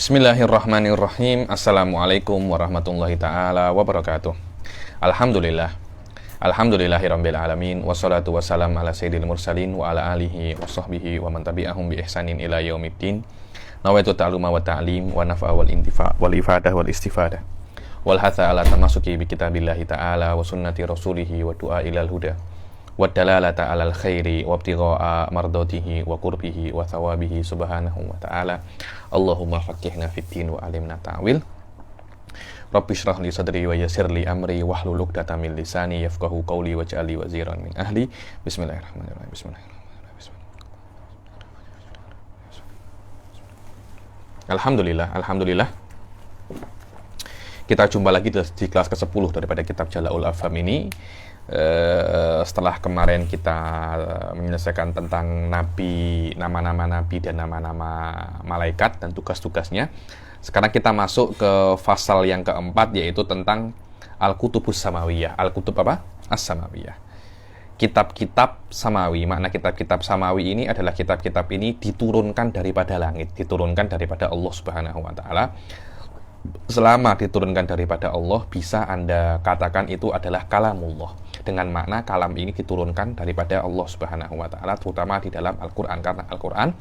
Bismillahirrahmanirrahim. Assalamualaikum warahmatullahi ta'ala wabarakatuh. Alhamdulillah. Alhamdulillahirabbil alamin. Wassalatu wassalam ala sayyidil mursalin wa ala alihi wa sahbihi wa man tabi'ahum bi ihsanin ila yaumiddin. Nawaitu ta'luma wa ta'lim wa nafa'a wal intifa' wal ifadah wal istifadah. Wal hatha ala tamasuki bi kitabillahi ta'ala wa sunnati rasulihi wa du'a ilal huda. Wa dalalata alal khairi wa ibtigha'a mardatihi wa qurbihi wa thawabihi subhanahu wa ta'ala. Allahumma faqihna fid din wa alimna ta'wil. Rabbi shrah li sadri wa yassir li amri wahlul 'uqdatam min lisani yafqahu qawli waj'al li waziran min ahli. Bismillahirrahmanirrahim. Alhamdulillah. Kita jumpa lagi di kelas ke-10 daripada kitab Jala'ul Afham ini. Setelah kemarin kita menyelesaikan tentang nabi, nama-nama nabi dan nama-nama malaikat dan tugas-tugasnya, sekarang kita masuk ke fasal yang keempat, yaitu tentang Al-Kutubus Samawiyah. Al-Kutub apa? As-Samawiyah. Kitab-kitab samawi. Makna kitab-kitab samawi ini adalah kitab-kitab ini diturunkan daripada langit, diturunkan daripada Allah Subhanahu wa ta'ala. Selama diturunkan daripada Allah, bisa Anda katakan itu adalah kalamullah, dengan makna kalam ini diturunkan daripada Allah Subhanahu wa ta'ala, terutama di dalam Al-Quran, karena Al-Quran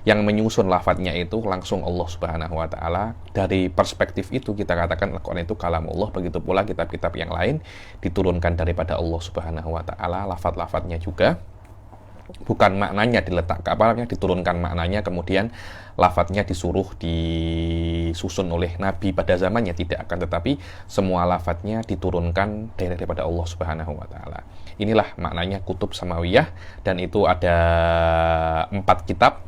yang menyusun lafadznya itu langsung Allah Subhanahu wa ta'ala. Dari perspektif itu kita katakan Al-Quran itu kalamullah. Begitu pula kitab-kitab yang lain diturunkan daripada Allah Subhanahu wa ta'ala, lafadz-lafadznya juga bukan maknanya diletak kabarnya, diturunkan maknanya, kemudian lafadznya disuruh disusun oleh Nabi pada zamannya, tidak akan, tetapi semua lafadznya diturunkan daripada Allah Subhanahu wa ta'ala. Inilah maknanya kutub samawiyah, dan itu ada 4 kitab,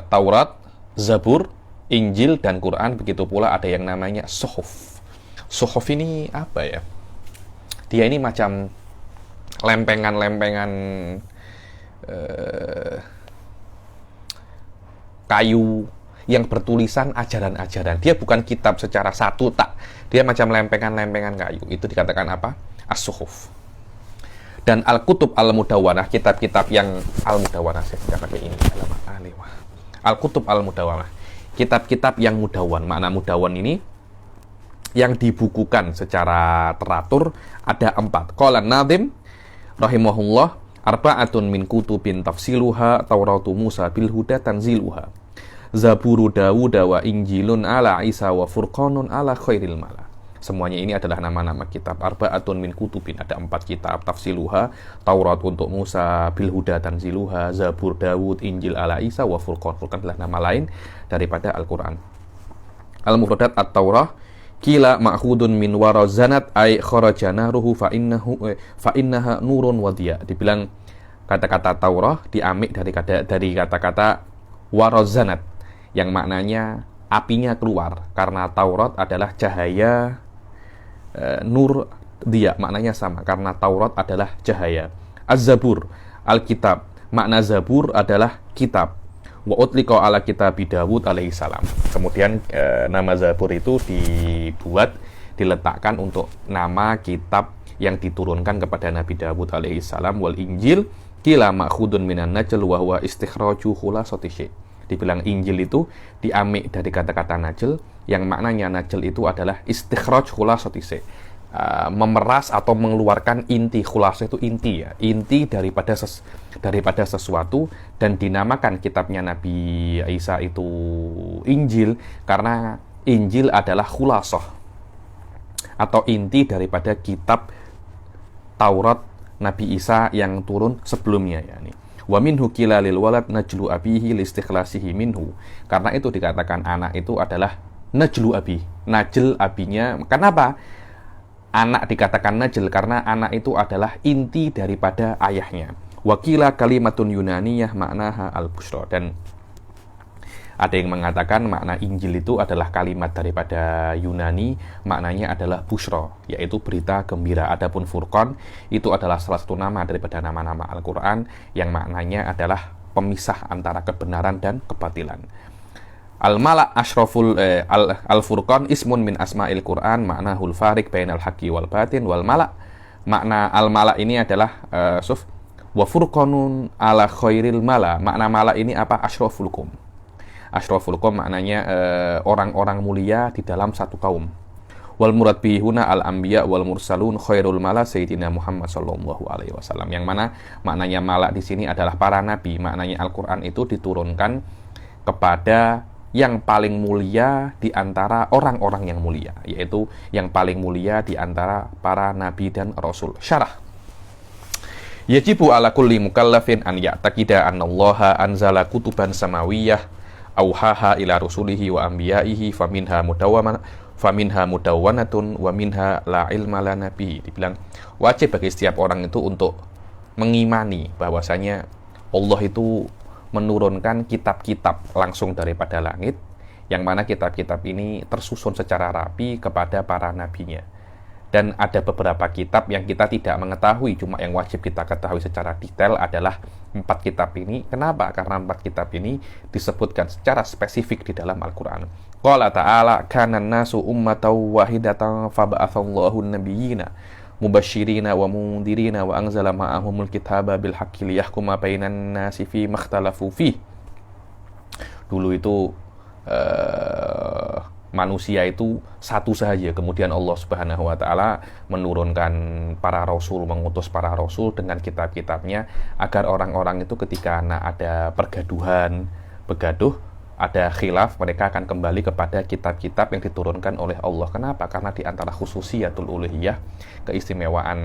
Taurat, Zabur, Injil, dan Quran. Begitu pula ada yang namanya Suhuf. Suhuf ini apa ya? Dia ini macam lempengan-lempengan kayu yang bertulisan ajaran-ajaran. Dia bukan kitab secara satu, tak. Dia macam lempengan-lempengan kayu. Itu dikatakan apa? As-Suhuf. Dan Al-Kutub Al-Mudawwanah, kitab-kitab yang Al-Mudawwanah, saya tidak pakai ini. Al-Kutub Al-Mudawwanah, kitab-kitab yang mudawwan. Makna mudawwan ini yang dibukukan secara teratur ada 4. Qala Nadhim rahimahullah, arba'atun min kutubin tafsiluha Tauratu Musa bil huda tanziluha, Zaburu Dawud wa Injilun ala Isa wa Furqanun ala khairil mala. Semuanya ini adalah nama-nama kitab. Arba'atun min kutubin, ada 4 kitab. Tafsiluha, Taurat untuk Musa, bil huda tanziluha, Zabur Dawud, Injil ala Isa wa Furqan. Furqan adalah nama lain daripada Al-Quran. Al-Mufradat At-Taurah, kila ma'khudun min warazanat ay kharajana ruhu fa innaha nurun wadiya. Dibilang kata-kata Taurah diambil dari kata-kata warazanat, yang maknanya apinya keluar, karena Taurat adalah cahaya, nur dia maknanya sama, karena Taurat adalah cahaya. Az-Zabur, Alkitab, makna Zabur adalah kitab. Wa utliqa ala kitabi Dawud alaihi salam. Kemudian nama Zabur itu diletakkan untuk nama kitab yang diturunkan kepada Nabi Dawud alaihi salam. Wal Injil kila ma'khudun minan najl wa huwa istikhraju khulasati syai'. Dibilang Injil itu diambil dari kata-kata najl, yang maknanya najl itu adalah istikhraj khulasati syai', memeras atau mengeluarkan inti. Khulasah itu inti, ya, inti daripada sesuatu. Dan dinamakan kitabnya Nabi Isa itu Injil karena Injil adalah khulasah atau inti daripada kitab Taurat Nabi Isa yang turun sebelumnya, yakni wa minhu kila lil walad najlu abihi listikhlasihi minhu. Karena itu dikatakan anak itu adalah najlu abi, najl abinya. Kenapa anak dikatakan najl? Karena anak itu adalah inti daripada ayahnya. Wakila kalimatun yunaniyah maknaha al-bushra. Dan ada yang mengatakan makna Injil itu adalah kalimat daripada Yunani, maknanya adalah bushra, yaitu berita gembira. Adapun Furqan itu adalah salah satu nama daripada nama-nama Al-Quran, yang maknanya adalah pemisah antara kebenaran dan kebatilan. Al-Mala' asyraful Al-Furqan ismun min asma'il Quran, maknahul farik bainal haqqi wal batin. Wal Mala', makna Al-Mala' ini adalah wa furqanun ala khairil mala. Makna mala ini apa? Asyrafulkum. Asyraful qaum maknanya orang-orang mulia di dalam satu kaum. Wal murad bihuna al anbiya wal mursalun khairul mala sayyidina Muhammad sallallahu alaihi wasallam. Yang mana maknanya mala di sini adalah para nabi. Maknanya Al-Qur'an itu diturunkan kepada yang paling mulia di antara orang-orang yang mulia, yaitu yang paling mulia di antara para nabi dan rasul. Syarah. Yajibu ala kulli mukallafin an ya'taqida annallaha anzala kutuban samawiyyah auhaha ila rusulihi wa anbiya'ihi faminha mudawwanatun wa minha la ilma lana bihi. Dibilang wajib bagi setiap orang itu untuk mengimani bahwasanya Allah itu menurunkan kitab-kitab langsung daripada langit, yang mana kitab-kitab ini tersusun secara rapi kepada para nabinya. Dan ada beberapa kitab yang kita tidak mengetahui, cuma yang wajib kita ketahui secara detail adalah 4 kitab ini. Kenapa? Karena 4 kitab ini disebutkan secara spesifik di dalam Al-Quran. Qala ta'ala, kana nasu ummatan wahidatan faba'athallahu nabiyyina mubasyirina wa mundirina wa anzala ma'ahumul kitaba bil haqqi liyahkuma bainan nasi fi makhtalafu fi. Dulu itu manusia itu satu saja, kemudian Allah Subhanahu wa taala menurunkan para rasul, mengutus para rasul dengan kitab-kitabnya agar orang-orang itu ketika ada begaduh, ada khilaf, mereka akan kembali kepada kitab-kitab yang diturunkan oleh Allah. Kenapa? Karena di antara khususiyatul uluhiyah, keistimewaan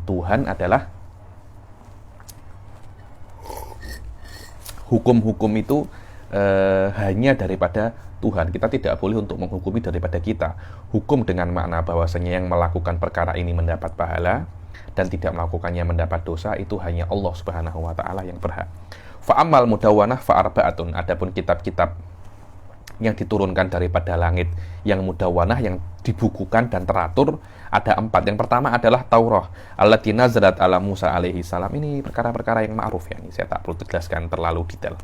Tuhan adalah hukum-hukum itu hanya daripada Tuhan. Kita tidak boleh untuk menghukumi daripada kita. Hukum dengan makna bahwasanya yang melakukan perkara ini mendapat pahala dan tidak melakukannya mendapat dosa, itu hanya Allah Subhanahu wa taala yang berhak. Fa'amal mudawwanah fa'arba'atun. Adapun kitab-kitab yang diturunkan daripada langit, yang mudawwanah, yang dibukukan dan teratur, ada 4. Yang pertama adalah Taurah allati nazalat ala Musa alaihi salam. Ini perkara-perkara yang ma'ruf ya, ini saya tak perlu jelaskan terlalu detail.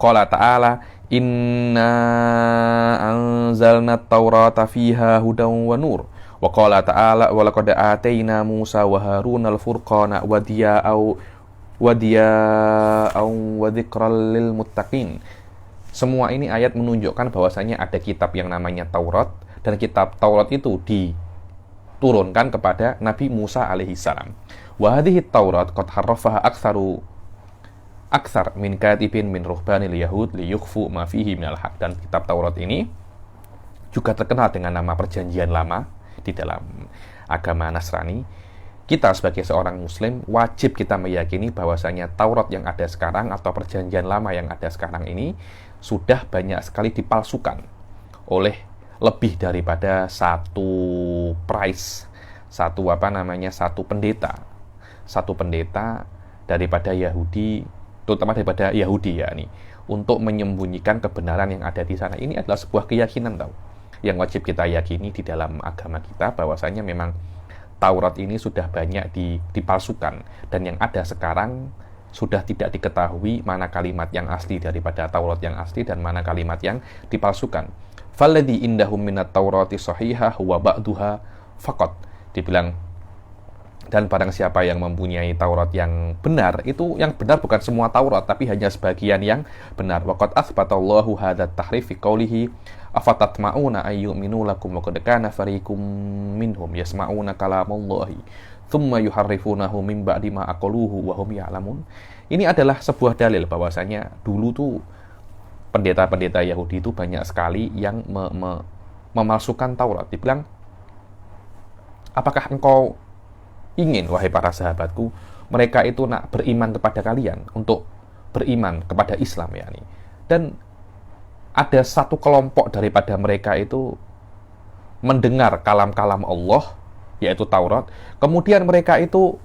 Qala ta'ala, inna anzalna taurata fiha hudan wa nur. Wa qala ta'ala, wa laqad atayna Musa wa Haruna al-furqana wa dzikral lil muttaqin. Semua ini ayat menunjukkan bahwasanya ada kitab yang namanya Taurat, dan kitab Taurat itu diturunkan kepada Nabi Musa alaihi salam. Wa hadhihi Taurat qad harrafaha aktsar min katibin min ruhbanil yahud li yukhfu ma fihi minal haq. Dan kitab Taurat ini juga terkenal dengan nama Perjanjian Lama di dalam agama Nasrani. Kita sebagai seorang muslim wajib kita meyakini bahwasanya Taurat yang ada sekarang atau Perjanjian Lama yang ada sekarang ini sudah banyak sekali dipalsukan oleh lebih daripada satu pendeta daripada Yahudi, terutama daripada Yahudi ya nih, untuk menyembunyikan kebenaran yang ada di sana. Ini adalah sebuah keyakinan yang wajib kita yakini di dalam agama kita, bahwasanya memang Taurat ini sudah banyak dipalsukan, dan yang ada sekarang sudah tidak diketahui mana kalimat yang asli daripada Taurat yang asli dan mana kalimat yang dipalsukan. Falladhi indahum minat Taurati sahihah wa ba'duha faqat. Dibilang, dan barang siapa yang mempunyai Taurat yang benar, itu yang benar bukan semua Taurat, tapi hanya sebagian yang benar. Waqad athbatallahu hadza at-tahrif fi qawlihi afatatma'una ayyuminu lakum wa qad kana fariqum minhum yasma'una kalamallahi thumma yuharrifunahu min ba'di ma aqaluhu wa hum ya'lamun. Ini adalah sebuah dalil bahwasanya dulu tuh pendeta-pendeta Yahudi itu banyak sekali yang memalsukan Taurat. Dibilang, apakah engkau ingin, wahai para sahabatku, mereka itu nak beriman kepada kalian, untuk beriman kepada Islam ya nih. Dan ada satu kelompok daripada mereka itu mendengar kalam-kalam Allah, yaitu Taurat, kemudian mereka itu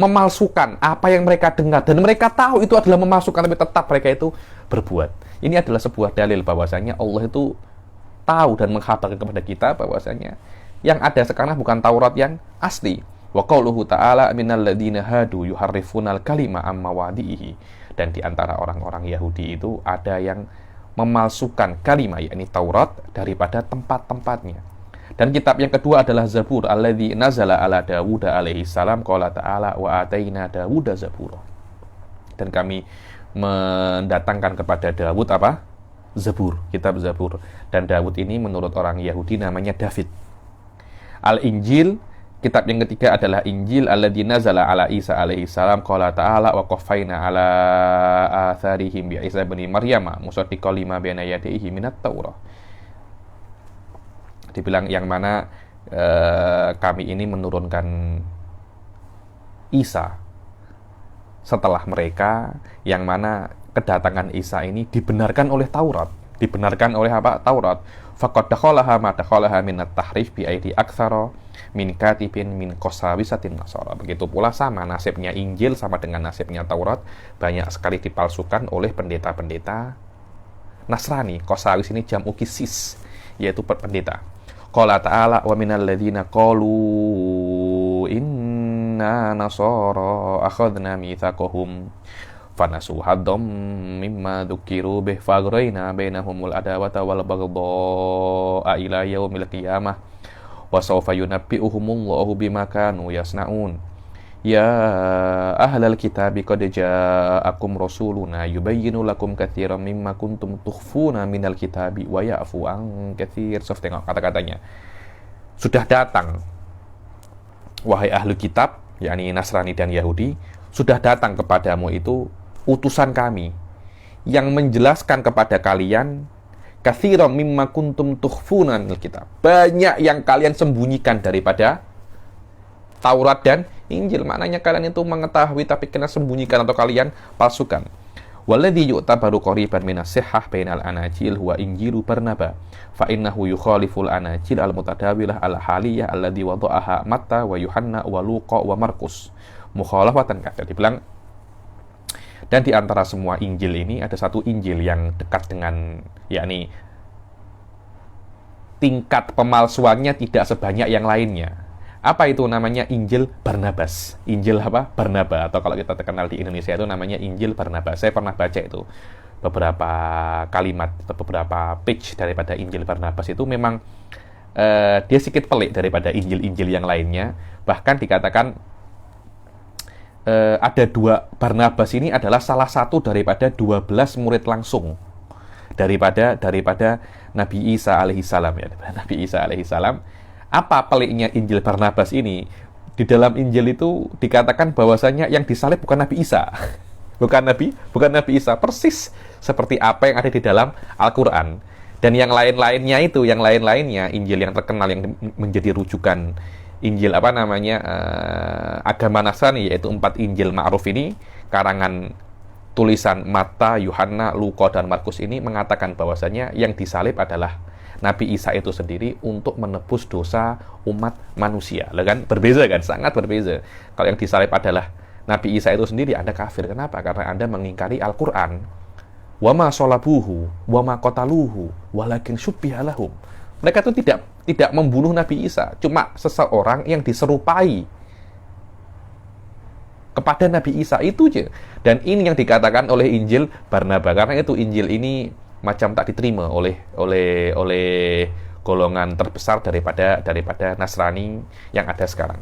memalsukan apa yang mereka dengar, dan mereka tahu itu adalah memalsukan, tapi tetap mereka itu berbuat. Ini adalah sebuah dalil bahwasanya Allah itu tahu dan mengkhabarkan kepada kita bahwasanya yang ada sekarang bukan Taurat yang asli. Wa qauluhu ta'ala minal ladzina hadu yuharrifunal kalima amma wadihi. Dan di antara orang-orang Yahudi itu ada yang memalsukan kalimat, yakni Taurat, daripada tempat-tempatnya. Dan kitab yang kedua adalah Zabur alladzi nazala ala Dawud alaihi salam, qala ta'ala wa ataina Dawuda zabura. Dan kami mendatangkan kepada Dawud apa? Zabur, kitab Zabur. Dan Dawud ini menurut orang Yahudi namanya David. Al-Injil, kitab yang ketiga adalah Injil alladzi nazala ala Isa alaihi salam qala ta'ala wa qaffayna ala atharihim bi Isa bin Maryam musaddiqan lima baina yadayhi minat Taurah. Dibilang yang mana kami ini menurunkan Isa setelah mereka, yang mana kedatangan Isa ini dibenarkan oleh Taurat. Dibenarkan oleh apa? Taurat. Faqad dakhalaha ma dakhalaha min at-tahrif bi aidi aktsara min katibin min qasawisatin nasara. Begitu pula sama nasibnya Injil sama dengan nasibnya Taurat, banyak sekali dipalsukan oleh pendeta-pendeta Nasrani. Qasawis ini jam'u qisis, yaitu pendeta. Qala ta'ala wa minal ladzina qalu inna nasara akhadna mitsaqahum fanasu haddam mimma dzukiru bih faghraina bainahumul adawata wal baghdha ila yaumil qiyamah wa sawfa yunabbi'uhumullahu bima kanu yasnaun. Ya ahlal kitabi qad ja'akum rasuluna yubayyinu lakum katsiran mimma kuntum tukhfuna minal kitabi wa ya'fu an katsir. Tengok kata-katanya. Sudah datang, wahai ahli kitab, yakni Nasrani dan Yahudi, sudah datang kepadamu itu utusan kami yang menjelaskan kepada kalian katsiran mimma kuntum tukhfuna minal kitab. Banyak yang kalian sembunyikan daripada Taurat dan Injil. Maknanya kalian itu mengetahui tapi kena sembunyikan atau kalian palsukan. Walladzi yu'tabaru qariban minas sihhah bainal anajil huwa Injilu Barnaba fa innahu yukhaliful anajil al-mutadawilah al-haliyah alladzi wada'aha Matta wa Yuhanna wa Luqa wa Markus mukhalafatan kata. Dibilang, dan di antara semua Injil ini ada satu Injil yang dekat dengan, yakni tingkat pemalsuannya tidak sebanyak yang lainnya. Apa itu namanya? Injil Barnabas. Injil apa? Barnaba, atau kalau kita terkenal di Indonesia itu namanya Injil Barnabas. Saya pernah baca itu beberapa kalimat atau beberapa page daripada Injil Barnabas. Itu memang dia sedikit pelik daripada Injil-Injil yang lainnya. Bahkan dikatakan ada dua, Barnabas ini adalah salah satu daripada 12 murid langsung daripada Nabi Isa alaihissalam, ya, Nabi Isa alaihissalam. Apa peliknya Injil Barnabas ini? Di dalam Injil itu dikatakan bahwasanya yang disalib bukan Nabi Isa. bukan Nabi Isa, persis seperti apa yang ada di dalam Al-Qur'an. Dan yang lain-lainnya itu, yang lain-lainnya Injil yang terkenal yang menjadi rujukan Injil agama Nasrani, yaitu 4 Injil Ma'ruf ini, karangan tulisan Matta, Yuhanna, Luqa dan Markus ini mengatakan bahwasanya yang disalib adalah Nabi Isa itu sendiri untuk menebus dosa umat manusia. Lah kan berbeza kan, sangat berbeza. Kalau yang disalib adalah Nabi Isa itu sendiri, Anda kafir. Kenapa? Karena Anda mengingkari Al-Qur'an. Wa ma shalabuhu wa ma qataluhu walakin syubbiha lahum. Mereka itu tidak membunuh Nabi Isa, cuma seseorang yang diserupai kepada Nabi Isa, itu aja. Dan ini yang dikatakan oleh Injil Barnaba, karena itu Injil ini macam tak diterima oleh golongan terbesar daripada Nasrani yang ada sekarang.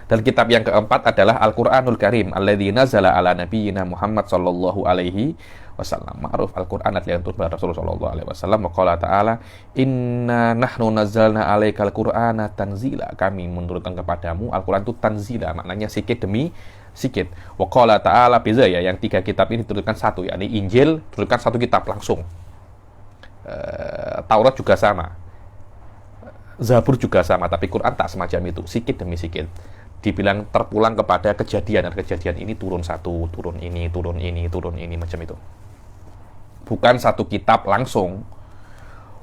Dan kitab yang keempat adalah Al-Qur'anul Karim alladzi nazala ala nabiyyina Muhammad sallallahu alaihi wasallam. Ma'ruf Al-Qur'an adalah untuk Rasulullah sallallahu alaihi wasallam. Wa qala ta'ala inna nahnu nazzalna 'alaikal Qur'ana tanzila. Kami menurunkan kepadamu Al-Qur'an itu tanzila, maknanya sikit demi sikit. Wa qala ta'ala, beza ya, yang 3 kitab ini diturunkan satu, yakni Injil diturunkan satu kitab langsung. Taurat juga sama. Zabur juga sama, tapi Quran tak semacam itu, sikit demi sikit. Dibilang terpulang kepada kejadian, dan kejadian ini turun satu, turun ini, macam itu. Bukan satu kitab langsung.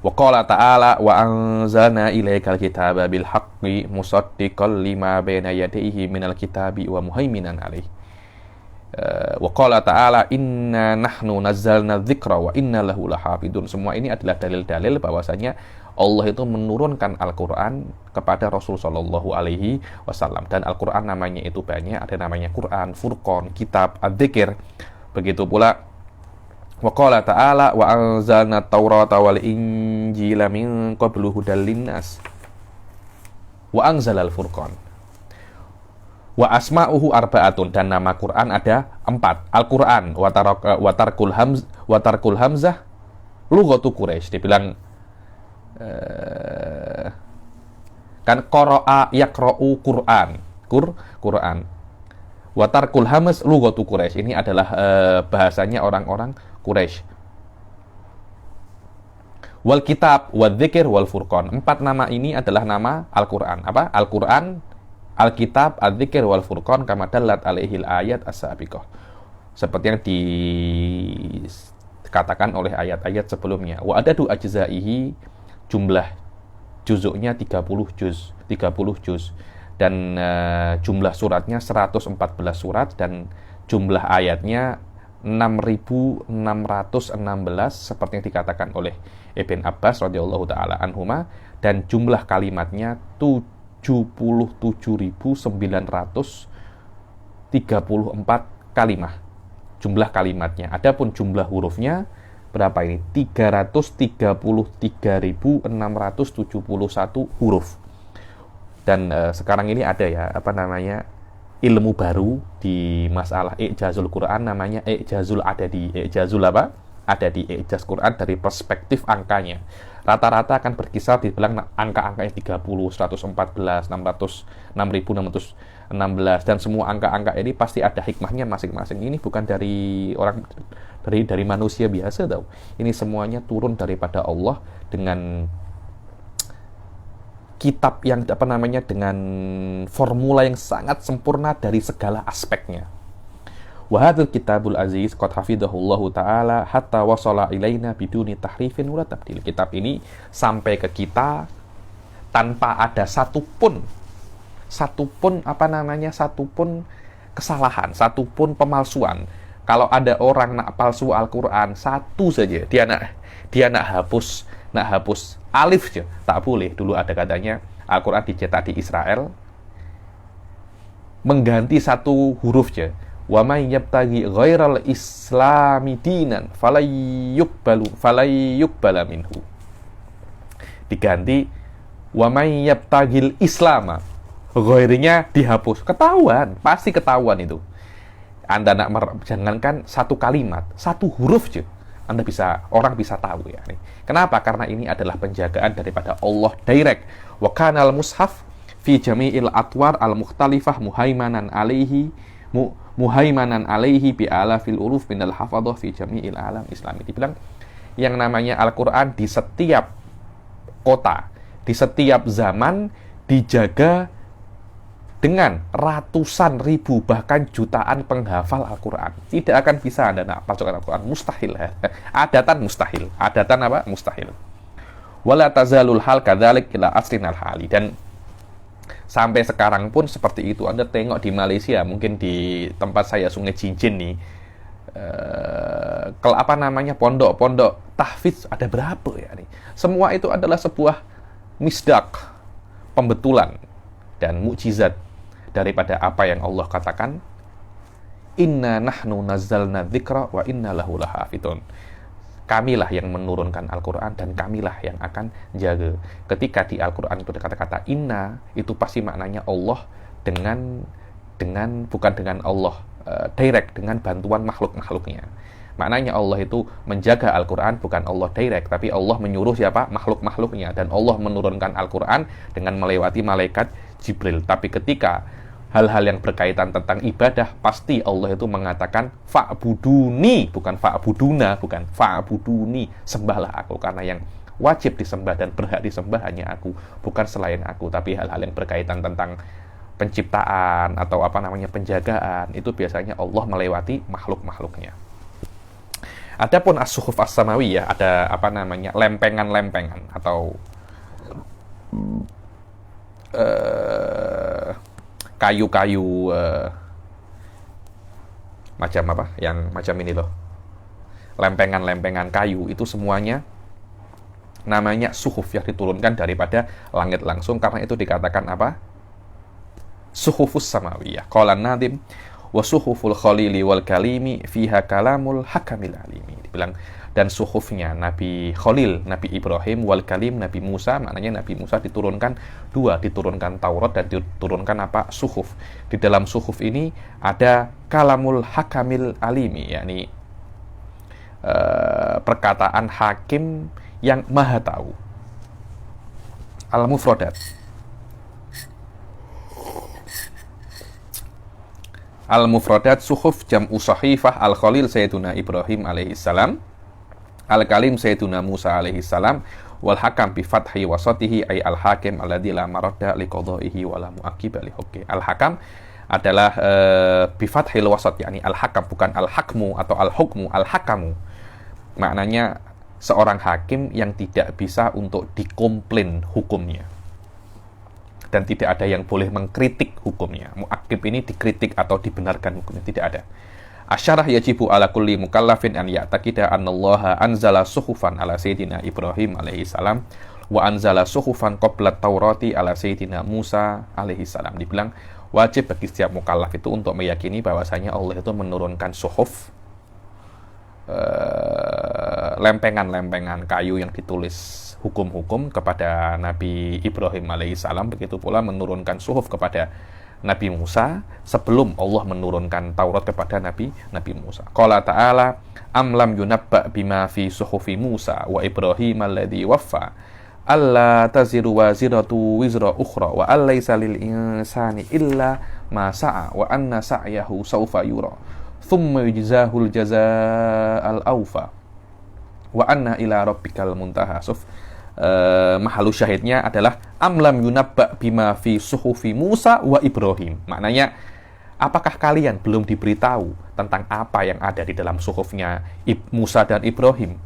Wa qala ta'ala wa anzalna ilaikal kitaba bil haqqi musaddiqan lima baina yadayhi minal kitabi wa muhaiminan alaihi. Wa qala ta'ala inna nahnu nazzalna dzikra wa inna lahu lahafidun. Semua ini adalah dalil-dalil bahwasanya Allah itu menurunkan Al-Qur'an kepada Rasul sallallahu alaihi wasallam, dan Al-Qur'an namanya itu banyak, ada namanya Qur'an, Furqan, Kitab, Adz-Dzikr. Begitu pula wa qala ta'ala wa anzalna at-taurata wal injila min qablu hudal linnas wa anzalal furqan Wa asma'uhu arba'atun, dan nama Quran ada 4. Al-Quran watarkul hamzah lughatu Quraisy. Dibilang kan qara'a yaqra'u Quran. Quran. Watarkul hamz lughatu Quraisy. Ini adalah bahasanya orang-orang Quraisy. Wal kitab, wal dzikir, wal furqan. 4 nama ini adalah nama Al-Quran. Apa? Al-Quran, Al-Kitab, Al-Dzikir, wal furqan, kama dallat alaihil ayat as-sabiqah. Seperti yang dikatakan oleh ayat-ayat sebelumnya. Wa adadu ajzaihi, jumlah juzuknya 30 juz. Dan jumlah suratnya 114 surat, dan jumlah ayatnya 6.616 seperti yang dikatakan oleh Ibn Abbas radhiyallahu taala anhuma, dan jumlah kalimatnya 77.934 kalimah jumlah kalimatnya. Adapun jumlah hurufnya berapa ini? 333.671 huruf. Dan sekarang ini ada ya, ilmu baru di masalah i'jazul Quran, namanya i'jazul adadi. I'jazul apa? Adadi, i'jaz Quran dari perspektif angkanya. Rata-rata akan berkisar di belakang angka-angkanya 30, 114, 600, 6.616, dan semua angka-angka ini pasti ada hikmahnya masing-masing. Ini bukan dari manusia biasa tau. Ini semuanya turun daripada Allah dengan kitab yang dengan formula yang sangat sempurna dari segala aspeknya. Wa hadzal kitabul aziz qad hafidhahullahu taala hatta wasala ilaina biduni tahrifin wala tabdil. Kitab ini sampai ke kita tanpa ada satupun kesalahan, satupun pemalsuan. Kalau ada orang nak palsu Al-Qur'an satu saja, dia nak hapus alif aja, tak boleh. Dulu ada katanya Al-Quran dicetak di Israel, mengganti satu huruf aja. Wa may yabtaghi ghairal islami dinan falayyuqbala minhu. Diganti wa may yabtaghil islama, ghairinya dihapus. Pasti ketahuan itu. Anda jangankan satu kalimat, satu huruf aja, orang bisa tahu ya. Kenapa? Karena ini adalah penjagaan daripada Allah direct. Wa kanal mushaf fi jami'il atwar al-mukhtalifah muhaimanan alaihi bi alafil uruf minal hafadhah fi jami'il alam islami. Dibilang yang namanya Al-Qur'an di setiap kota, di setiap zaman dijaga dengan ratusan ribu bahkan jutaan penghafal Al-Quran. Tidak akan bisa Anda hafal Al-Quran, mustahil. Adatan mustahil. Mustahil. Wala tazalul hal kadzalik ila asrinal hali. Dan sampai sekarang pun seperti itu. Anda tengok di Malaysia, mungkin di tempat saya Sungai Cincin nih, pondok-pondok tahfidz ada berapa ya nih? Semua itu adalah sebuah misdak, pembetulan dan mukjizat daripada apa yang Allah katakan, inna nahnu nazzalna dzikra wa inna lahu lahafidun. Kamilah yang menurunkan Al-Quran dan kamilah yang akan jaga. Ketika di Al-Quran itu ada kata-kata inna, itu pasti maknanya Allah bukan dengan Allah direct, dengan bantuan makhluk-makhluknya. Maknanya Allah itu menjaga Al-Quran bukan Allah direct, tapi Allah menyuruh siapa? Makhluk-makhluknya. Dan Allah menurunkan Al-Quran dengan melewati malaikat Jibril. Tapi ketika hal-hal yang berkaitan tentang ibadah, pasti Allah itu mengatakan fa'buduni, bukan fa'buduna, bukan fa'buduni, sembahlah aku, karena yang wajib disembah dan berhak disembah hanya aku, bukan selain aku. Tapi hal-hal yang berkaitan tentang penciptaan atau penjagaan, itu biasanya Allah melewati makhluk-makhluknya. Adapun as-suhuf as-samawiyah, ada lempengan-lempengan atau kayu-kayu macam ini loh, lempengan-lempengan kayu, itu semuanya namanya suhuf yang diturunkan daripada langit langsung. Karena itu dikatakan suhufus samawiyah. Qala nadim wa suhuful khalili wal kalimi fiha kalamul hakamil alimi. Dibilang dan suhufnya Nabi Khalil, Nabi Ibrahim, wal kalim Nabi Musa. Maknanya Nabi Musa diturunkan dua, diturunkan Taurat dan diturunkan apa? Suhuf. Di dalam suhuf ini ada kalamul hakamil alimi, yakni perkataan hakim yang maha tahu. Al-Mufradat. Al-Mufradat suhuf jam'u sahifah al-Khalil Sayyiduna Ibrahim alaihissalam, al-Kalim Sayyiduna Musa alaihissalam, wal hakam bi fathi wasatihi ay al-hakim alladzi la maradda li qadaihi wa la mu'aqqiba li hukmi. Al-hakam adalah bi fathil wasat, yakni al-hakam, bukan al-hakmu atau al-hukmu, al-hakamu. Maknanya seorang hakim yang tidak bisa untuk dikomplain hukumnya. Dan tidak ada yang boleh mengkritik hukumnya. Mu'aqib ini dikritik atau dibenarkan hukumnya, tidak ada. Asyarah yajibu ala kulli mukallafin an ya'taqida annallaha anzala suhufan ala sayyidina Ibrahim alaihi salam wa anzala suhufan qabla Taurati ala sayyidina Musa alaihi salam. Dibilang wajib bagi setiap mukallaf itu untuk meyakini bahwasanya Allah itu menurunkan suhuf, lempengan-lempengan kayu yang ditulis hukum-hukum kepada Nabi Ibrahim alaihissalam. Begitu pula menurunkan suhuf kepada Nabi Musa sebelum Allah menurunkan Taurat kepada Nabi Musa. Qala ta'ala am lam yunabba bima fi suhufi Musa wa Ibrahim alladhi waffa alla taziru waziratu wizra ukhra wa allaysa lil insani illa ma sa'a wa anna sa'yahu sawfa yura thumma yujzahul jazaa'al awfa wa anna ila rabbikal muntaha. Mahalu syahidnya adalah amlam yunabba bima fi suhufi Musa wa Ibrahim. Maknanya, apakah kalian belum diberitahu tentang apa yang ada di dalam suhufnya Musa dan Ibrahim?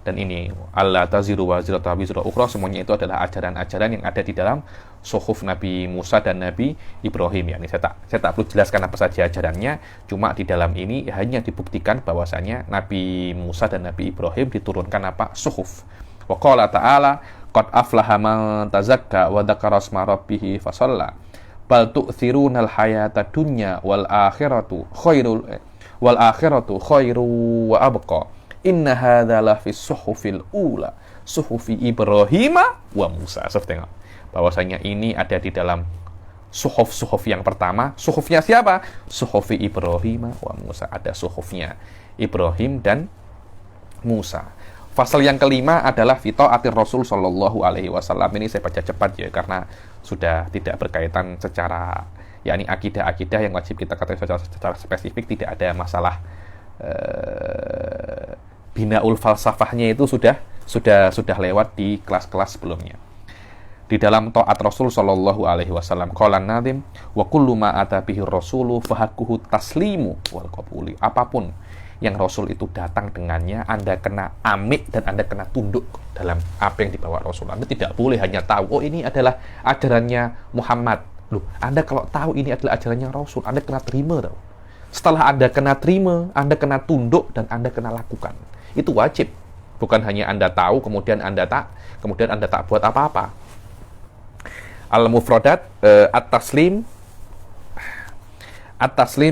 Dan ini alla taziru waziratu wizra ukhra, semuanya itu adalah ajaran-ajaran yang ada di dalam suhuf Nabi Musa dan Nabi Ibrahim. Yani saya tak perlu jelaskan apa saja ajarannya, cuma di dalam ini hanya dibuktikan bahwasanya Nabi Musa dan Nabi Ibrahim diturunkan apa? Suhuf. Wa qala ta'ala qad aflaha man tazakka wa dzakara asma rabbih fa shalla bal tu'thirunal hayata dunya wal akhiratu khairu wa abqa. Inna hadza la fi suhufil ula suhufi Ibrahim wa Musa. Tengok bahwasanya ini ada di dalam suhuf yang pertama. Suhufnya siapa? Suhufi Ibrahim wa Musa. Ada suhufnya Ibrahim dan Musa. Fasal yang kelima adalah fi ta'atir Rasul sallallahu alaihi wasallam. Ini saya baca cepat ya karena sudah tidak berkaitan secara yakni akidah-akidah yang wajib kita ketahui secara spesifik, tidak ada masalah binaul falsafahnya itu sudah lewat di kelas-kelas sebelumnya. Di dalam taat Rasul sallallahu alaihi wasallam qala nadim wa kullu ma ata bihi rasulu fahaquhu taslimu wal qabuli. Apapun yang Rasul itu datang dengannya, Anda kena amik dan Anda kena tunduk dalam apa yang dibawa Rasul. Anda tidak boleh hanya tahu, oh ini adalah ajarannya Muhammad. Loh, Anda kalau tahu ini adalah ajarannya Rasul, Anda kena terima tahu. Setelah Anda kena terima, Anda kena tunduk dan Anda kena lakukan. Itu wajib. Bukan hanya Anda tahu kemudian Anda tak buat apa-apa. Al-Mufradat at-taslim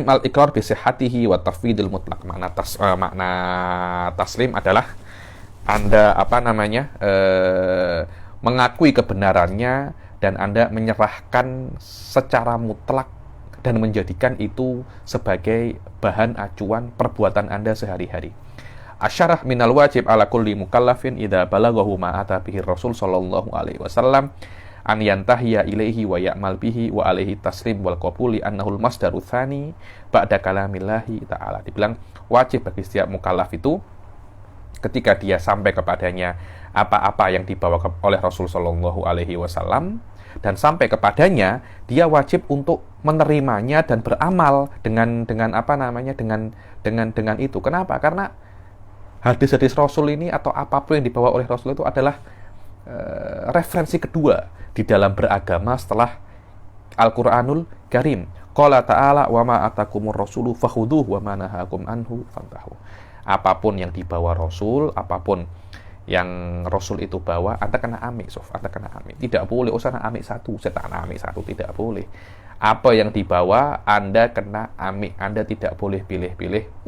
al-iqrar bi sihhatihi wa tafwidil mutlaq. Makna taslim adalah Anda mengakui kebenarannya dan Anda menyerahkan secara mutlak dan menjadikan itu sebagai bahan acuan perbuatan Anda sehari-hari. Asyarah minal wajib ala kulli mukallafin idza balaghahu ma ata bihi Rasul sallallahu alaihi wasallam an yantahiya ilaihi wa ya'mal bihi wa alaihi taslim wal qabuli annahul masdaru tsani ba'da kalamillahi ta'ala. Dibilang wajib bagi setiap mukallaf itu ketika dia sampai kepadanya apa-apa yang dibawa oleh Rasul sallallahu alaihi wasallam dan sampai kepadanya, dia wajib untuk menerimanya dan beramal dengan itu. Kenapa? Karena hadis-hadis Rasul ini atau apapun yang dibawa oleh Rasul itu adalah referensi kedua di dalam beragama setelah Al-Qur'anul Karim. Qala ta'ala wa ma atakumur rasulu fakhuduhu wa ma nahakum anhu fantahu. Apapun yang dibawa Rasul, apapun yang Rasul itu bawa, Anda kena amik, Anda kena amik. Tidak boleh, sana amik satu, saya tak amik satu, tidak boleh. Apa yang dibawa, Anda kena amik. Anda tidak boleh pilih-pilih.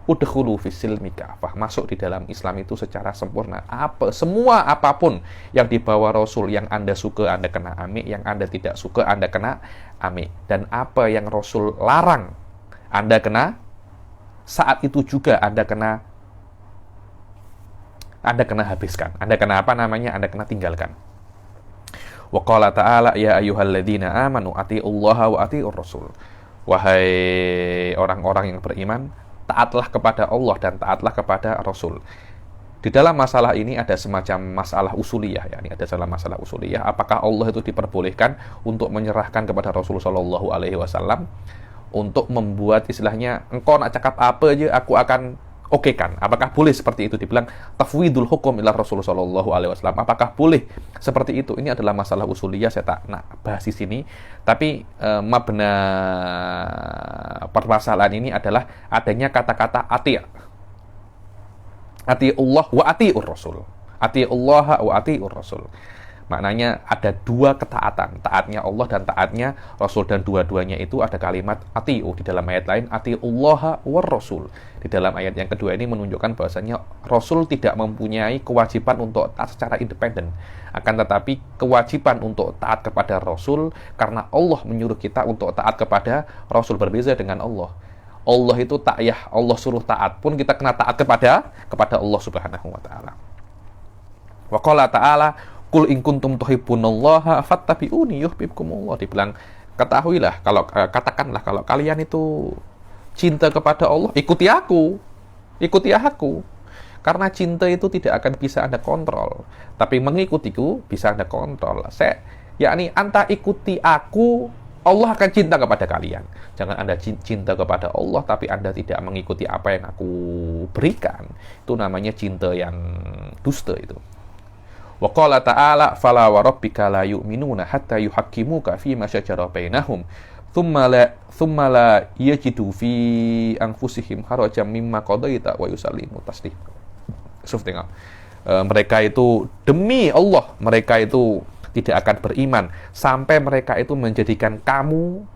Udkhulu fisilmi kafah. Masuk di dalam Islam itu secara sempurna. Semua apapun yang dibawa Rasul, yang Anda suka, Anda kena amik. Yang Anda tidak suka, Anda kena amik. Dan apa yang Rasul larang, Anda kena, saat itu juga Anda kena habiskan. Anda kena Anda kena tinggalkan. Wa qala ta'ala ya ayyuhalladzina amanu atiullaha wa atiur rasul. Wahai orang-orang yang beriman, taatlah kepada Allah dan taatlah kepada Rasul. Di dalam masalah ini ada semacam masalah usuliyah, ya. Ini ada dalam masalah usuliyah. Apakah Allah itu diperbolehkan untuk menyerahkan kepada Rasul Shallallahu Alaihi Wasallam untuk membuat istilahnya, engkau nak cakap apa aja, aku akan oke kan? Apakah boleh seperti itu? Dibilang tafwidul hukum ila Rasul Shallallahu Alaihi Wasallam. Apakah boleh seperti itu? Ini adalah masalah usuliyah. Saya tak nak bahas di sini. Tapi mabna permasalahan ini adalah adanya kata-kata ati'ullah wa ati'ur rasul. Ati'ullaha wa ati'ur rasul. Maknanya ada dua ketaatan, taatnya Allah dan taatnya Rasul, dan dua-duanya itu ada kalimat ati'u. Di dalam ayat lain ati'ullaha war rasul. Di dalam ayat yang kedua ini menunjukkan bahwasanya Rasul tidak mempunyai kewajiban untuk taat secara independen. Akan tetapi kewajiban untuk taat kepada Rasul karena Allah menyuruh kita untuk taat kepada Rasul, berbeza dengan Allah. Allah itu ta'yah, Allah suruh taat pun kita kena taat kepada Allah Subhanahu wa taala. Wa qala ta'ala Qul in kuntum tuhibbunallaha fattabi'uni yuhibbukumullah. Dibilang, ketahuilah, katakanlah kalau kalian itu cinta kepada Allah, ikuti aku. Karena cinta itu tidak akan bisa Anda kontrol, tapi mengikutiku bisa Anda kontrol. Yakni anta ikuti aku, Allah akan cinta kepada kalian. Jangan Anda cinta kepada Allah tapi Anda tidak mengikuti apa yang aku berikan. Itu namanya cinta yang dusta itu. Wa qala ta'ala fala wa rabbika la yu'minuna hatta yuhaqqimuka fi ma shajara bainahum thumma la yajidu fi anfusihim harajan mimma qadaita wa yusallimu taslima. Tengok. Mereka itu demi Allah, mereka itu tidak akan beriman sampai mereka itu menjadikan kamu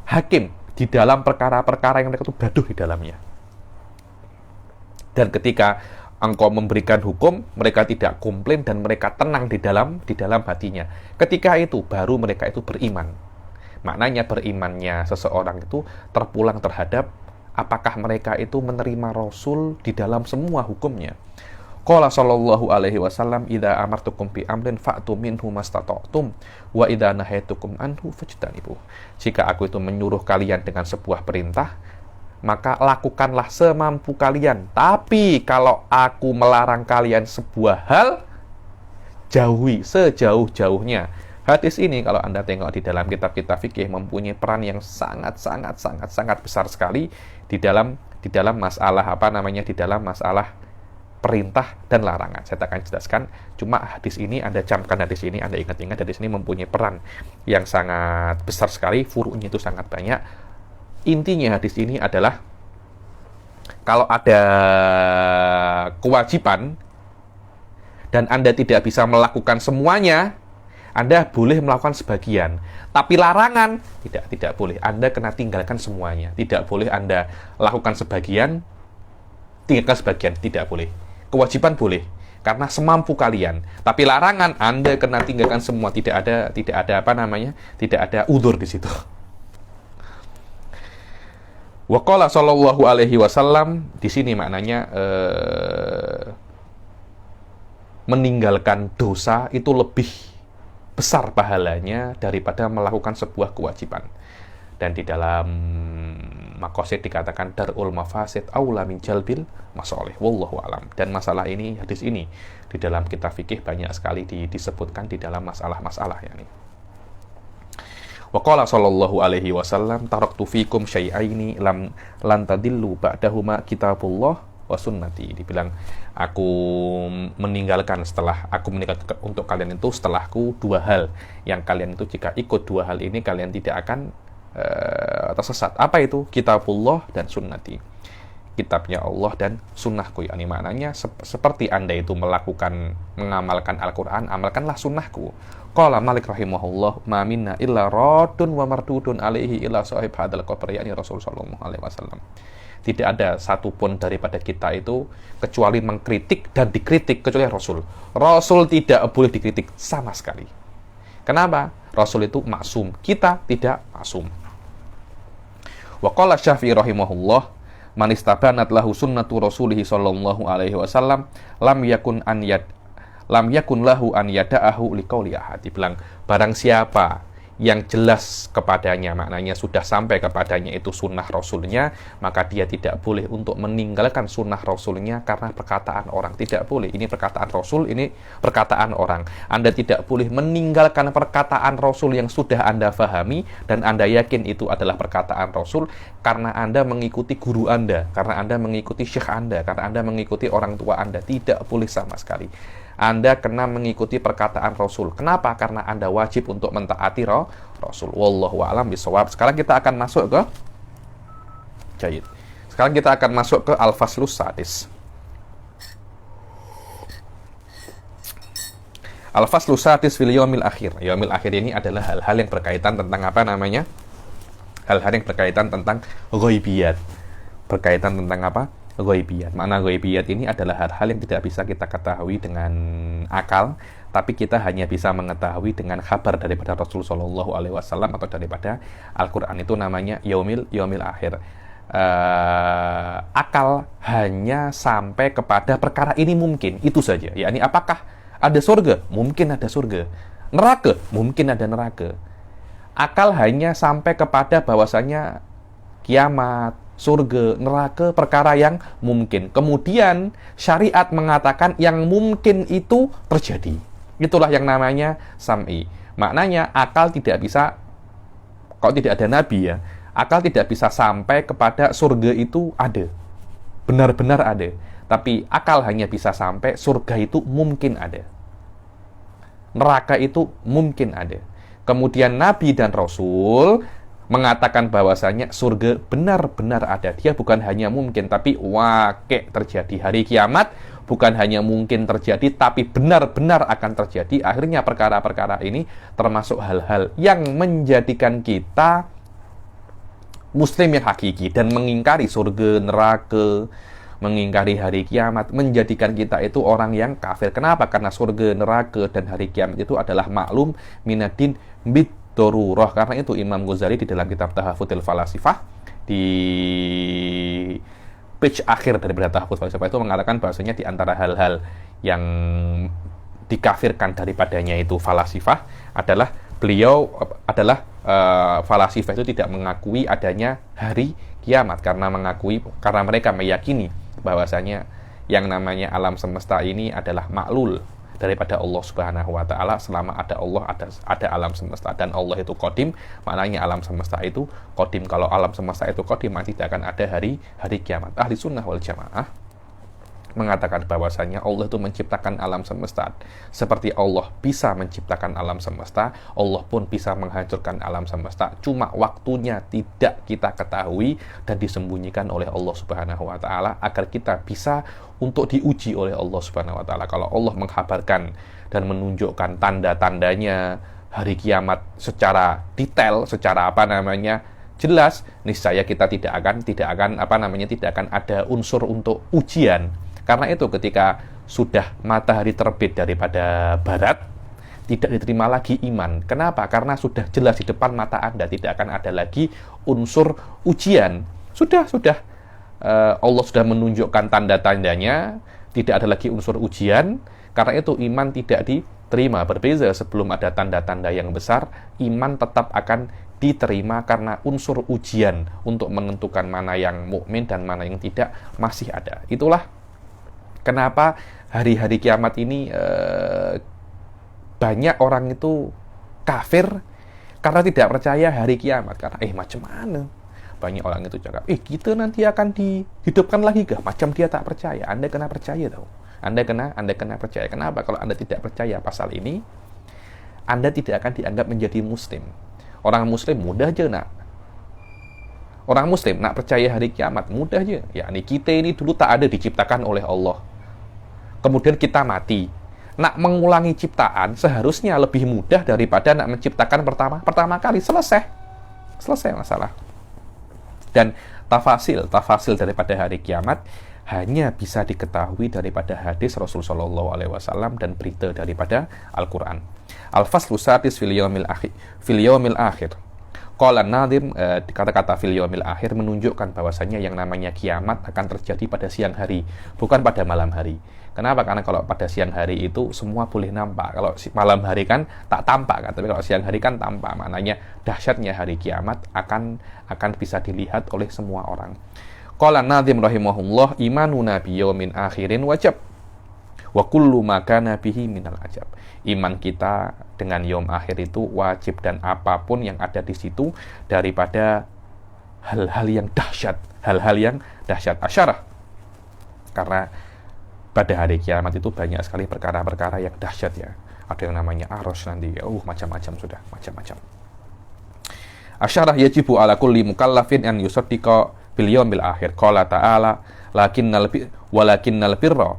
hakim di dalam perkara-perkara yang mereka itu gaduh di dalamnya. Dan ketika engkau memberikan hukum, mereka tidak komplain dan mereka tenang di dalam hatinya. Ketika itu baru mereka itu beriman. Maknanya berimannya seseorang itu terpulang terhadap apakah mereka itu menerima Rasul di dalam semua hukumnya. Qala sallallahu alaihi wasallam idza amartukum bi amrin fa'tu minhu mastata'tum wa idza nahaitukum anhu fajtanibuh. Jika aku itu menyuruh kalian dengan sebuah perintah, maka lakukanlah semampu kalian. Tapi kalau aku melarang kalian sebuah hal, jauhi sejauh-jauhnya. Hadis ini kalau Anda tengok di dalam kitab-kitab fikih mempunyai peran yang sangat besar sekali di dalam masalah di dalam masalah perintah dan larangan. Saya akan jelaskan. Cuma hadis ini Anda camkan, hadis ini Anda ingat-ingat, hadis ini mempunyai peran yang sangat besar sekali, furu'nya itu sangat banyak. Intinya hadis ini adalah kalau ada kewajiban dan Anda tidak bisa melakukan semuanya, Anda boleh melakukan sebagian. Tapi larangan tidak boleh. Anda kena tinggalkan semuanya. Tidak boleh Anda lakukan sebagian, tinggalkan sebagian, tidak boleh. Kewajiban boleh karena semampu kalian. Tapi larangan Anda kena tinggalkan semua. Tidak ada udzur di situ. Wa qala sallallahu alaihi wasallam, di sini maknanya meninggalkan dosa itu lebih besar pahalanya daripada melakukan sebuah kewajiban. Dan di dalam maqasid dikatakan darul mafasid aula min jalbil masalih, wallahu alam. Dan masalah ini, hadis ini di dalam kitab fikih banyak sekali disebutkan di dalam masalah-masalah yani. Wa qala sallallahu alaihi wasallam taraktu fikum syai'aini lan tadillu ba'dahuma kitabullah wa sunnati. Dibilang aku meninggalkan untuk kalian itu setelahku dua hal yang kalian itu jika ikut dua hal ini kalian tidak akan tersesat. Apa itu? Kitabullah dan sunnati. kitabnya Allah dan sunnahku. Yani maknanya seperti Anda itu mengamalkan Al-Quran, amalkanlah sunnahku. Qala Malik rahimahullah, ma minna illa radun wa mardudun alaihi illa sahib hadal qabr, yani Rasul sallallahu alaihi wasallam. Tidak ada satupun daripada kita itu kecuali mengkritik dan dikritik, kecuali Rasul. Rasul tidak boleh dikritik sama sekali. Kenapa? Rasul itu maksum, kita tidak maksum. Wa qala Syafi'i rahimahullah, man istabanat lahu sunnatu Rasulih sallallahu alaihi wasallam lam yakun lahu an yada'ahu liqauli ahad. Dibilang barang siapa yang jelas kepadanya, maknanya sudah sampai kepadanya itu sunnah Rasulnya, maka dia tidak boleh untuk meninggalkan sunnah Rasulnya karena perkataan orang. Tidak boleh. Ini perkataan Rasul, ini perkataan orang. Anda tidak boleh meninggalkan perkataan Rasul yang sudah Anda fahami dan Anda yakin itu adalah perkataan Rasul karena Anda mengikuti guru Anda, karena Anda mengikuti syekh Anda, karena Anda mengikuti orang tua Anda. Tidak boleh sama sekali. Anda kena mengikuti perkataan Rasul. Kenapa? Karena Anda wajib untuk mentaati Rasul. Wallahu a'lam bishawab. Sekarang kita akan masuk ke Jayid. Sekarang kita akan masuk ke Al-Faslus Sadis. Al-Faslus Sadis fil yaumil akhir. Yaumil akhir ini adalah hal-hal yang berkaitan tentang apa namanya? Hal-hal yang berkaitan tentang ghaibiyat. Berkaitan tentang apa? Ghaibiyat. Makna ghaibiyat ini adalah hal-hal yang tidak bisa kita ketahui dengan akal, tapi kita hanya bisa mengetahui dengan kabar daripada Rasul Shallallahu Alaihi Wasallam atau daripada Al-Quran. Itu namanya yaumil akhir. Akal hanya sampai kepada perkara ini mungkin, itu saja. Yakni apakah ada surga? Mungkin ada surga. Neraka? Mungkin ada neraka. Akal hanya sampai kepada bahwasanya kiamat, surga, neraka, perkara yang mungkin. Kemudian syariat mengatakan yang mungkin itu terjadi. Itulah yang namanya sam'i. Maknanya akal tidak bisa, kalau tidak ada nabi ya, akal tidak bisa sampai kepada surga itu ada. Benar-benar ada. Tapi akal hanya bisa sampai surga itu mungkin ada. Neraka itu mungkin ada. Kemudian nabi dan rasul mengatakan bahwasanya surga benar-benar ada. Dia bukan hanya mungkin, tapi wakil terjadi. Hari kiamat bukan hanya mungkin terjadi, tapi benar-benar akan terjadi. Akhirnya perkara-perkara ini termasuk hal-hal yang menjadikan kita muslim yang hakiki dan mengingkari surga, neraka, mengingkari hari kiamat, menjadikan kita itu orang yang kafir. Kenapa? Karena surga, neraka, dan hari kiamat itu adalah maklum minadin darurah. Karena itu Imam Ghazali di dalam kitab Tahaffudzul Falasifah di page akhir dari Tahaffudzul Falasifah itu mengatakan bahwasanya di antara hal-hal yang dikafirkan daripadanya itu falasifah adalah adalah falasifah itu tidak mengakui adanya hari kiamat karena mereka meyakini bahwasanya yang namanya alam semesta ini adalah maklul daripada Allah Subhanahu wa taala. Selama ada Allah, ada alam semesta, dan Allah itu qadim, maknanya alam semesta itu qadim. Kalau alam semesta itu qadim, maka tidak akan ada hari kiamat. Ahli sunnah wal jamaah mengatakan bahwasanya Allah itu menciptakan alam semesta. Seperti Allah bisa menciptakan alam semesta, Allah pun bisa menghancurkan alam semesta. Cuma waktunya tidak kita ketahui dan disembunyikan oleh Allah Subhanahu wa taala agar kita bisa untuk diuji oleh Allah Subhanahu wa taala. Kalau Allah menghabarkan dan menunjukkan tanda-tandanya hari kiamat secara detail, secara jelas, niscaya kita tidak akan ada unsur untuk ujian. Karena itu ketika sudah matahari terbit daripada barat, tidak diterima lagi iman. Kenapa? Karena sudah jelas di depan mata Anda, tidak akan ada lagi unsur ujian. Sudah Allah sudah menunjukkan tanda-tandanya, tidak ada lagi unsur ujian. Karena itu iman tidak diterima. Berbeza sebelum ada tanda-tanda yang besar, iman tetap akan diterima karena unsur ujian untuk menentukan mana yang mukmin dan mana yang tidak masih ada. Itulah kenapa hari-hari kiamat ini banyak orang itu kafir karena tidak percaya hari kiamat. Karena macam mana? Banyak orang itu cakap, kita nanti akan dihidupkan lagi kah? Macam dia tak percaya. Anda kena percaya tahu. Anda kena percaya. Kenapa? Kalau Anda tidak percaya pasal ini, Anda tidak akan dianggap menjadi muslim. Orang muslim mudah aja nak. Orang muslim nak percaya hari kiamat mudah aja. Yakni kita ini dulu tak ada diciptakan oleh Allah. Kemudian kita mati. Nak mengulangi ciptaan seharusnya lebih mudah daripada nak menciptakan pertama kali. Selesai masalah. Dan tafasil daripada hari kiamat hanya bisa diketahui daripada hadis Rasul sallallahu alaihi wasallam dan berita daripada Al-Qur'an. Al-faslu sadis fil yaumil akhir. Qala Nadhim, kata-kata fil yaumil akhir menunjukkan bahwasanya yang namanya kiamat akan terjadi pada siang hari, bukan pada malam hari. Kenapa? Karena kalau pada siang hari itu semua boleh nampak. Kalau malam hari kan tak tampak kan, tapi kalau siang hari kan tampak. Maknanya dahsyatnya hari kiamat akan bisa dilihat oleh semua orang. Qala Nadhim rahimahullah, imanuna bi yaumin akhirin wajib. Wa kullu ma kana bihi minal ajab. Iman kita dengan yaum akhir itu wajib, dan apapun yang ada di situ daripada hal-hal yang dahsyat, asyarah. Karena pada hari kiamat itu banyak sekali perkara-perkara yang dahsyat ya. Ada yang namanya arsy nanti, macam-macam. Asyarah yajibu ala kulli mukallafin an yusaddiqa bil yaumil akhir. Qala ta'ala walakinnal birra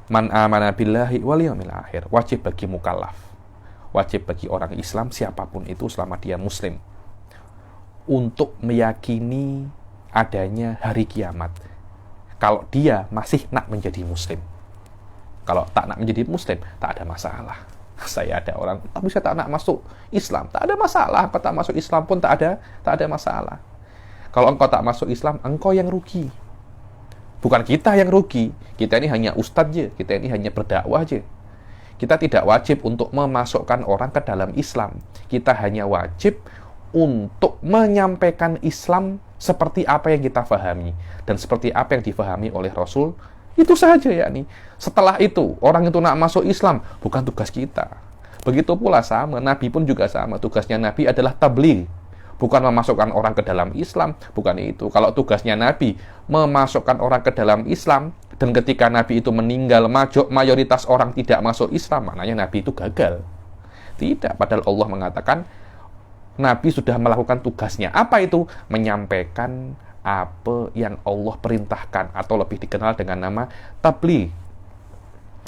man amana billahi wal yaumil akhir. Wajib bagi mukallaf, wajib bagi orang Islam siapapun itu selama dia muslim untuk meyakini adanya hari kiamat kalau dia masih nak menjadi muslim. Kalau tak nak menjadi muslim, tak ada masalah. Saya ada orang, tapi saya tak nak masuk Islam, tak ada masalah. Engkau tak masuk Islam pun tak ada masalah. Kalau engkau tak masuk Islam, engkau yang rugi. Bukan kita yang rugi. Kita ini hanya ustadz je. Kita ini hanya berdakwah je. Kita tidak wajib untuk memasukkan orang ke dalam Islam. Kita hanya wajib untuk menyampaikan Islam seperti apa yang kita fahami dan seperti apa yang difahami oleh Rasul. Itu saja yakni. Setelah itu, orang itu nak masuk Islam, bukan tugas kita. Begitu pula sama, Nabi pun juga sama. Tugasnya Nabi adalah tabligh. Bukan memasukkan orang ke dalam Islam, bukan itu. Kalau tugasnya Nabi memasukkan orang ke dalam Islam, dan ketika Nabi itu meninggal, mayoritas orang tidak masuk Islam, maknanya Nabi itu gagal. Tidak, padahal Allah mengatakan Nabi sudah melakukan tugasnya. Apa itu? Menyampaikan apa yang Allah perintahkan, atau lebih dikenal dengan nama tabligh.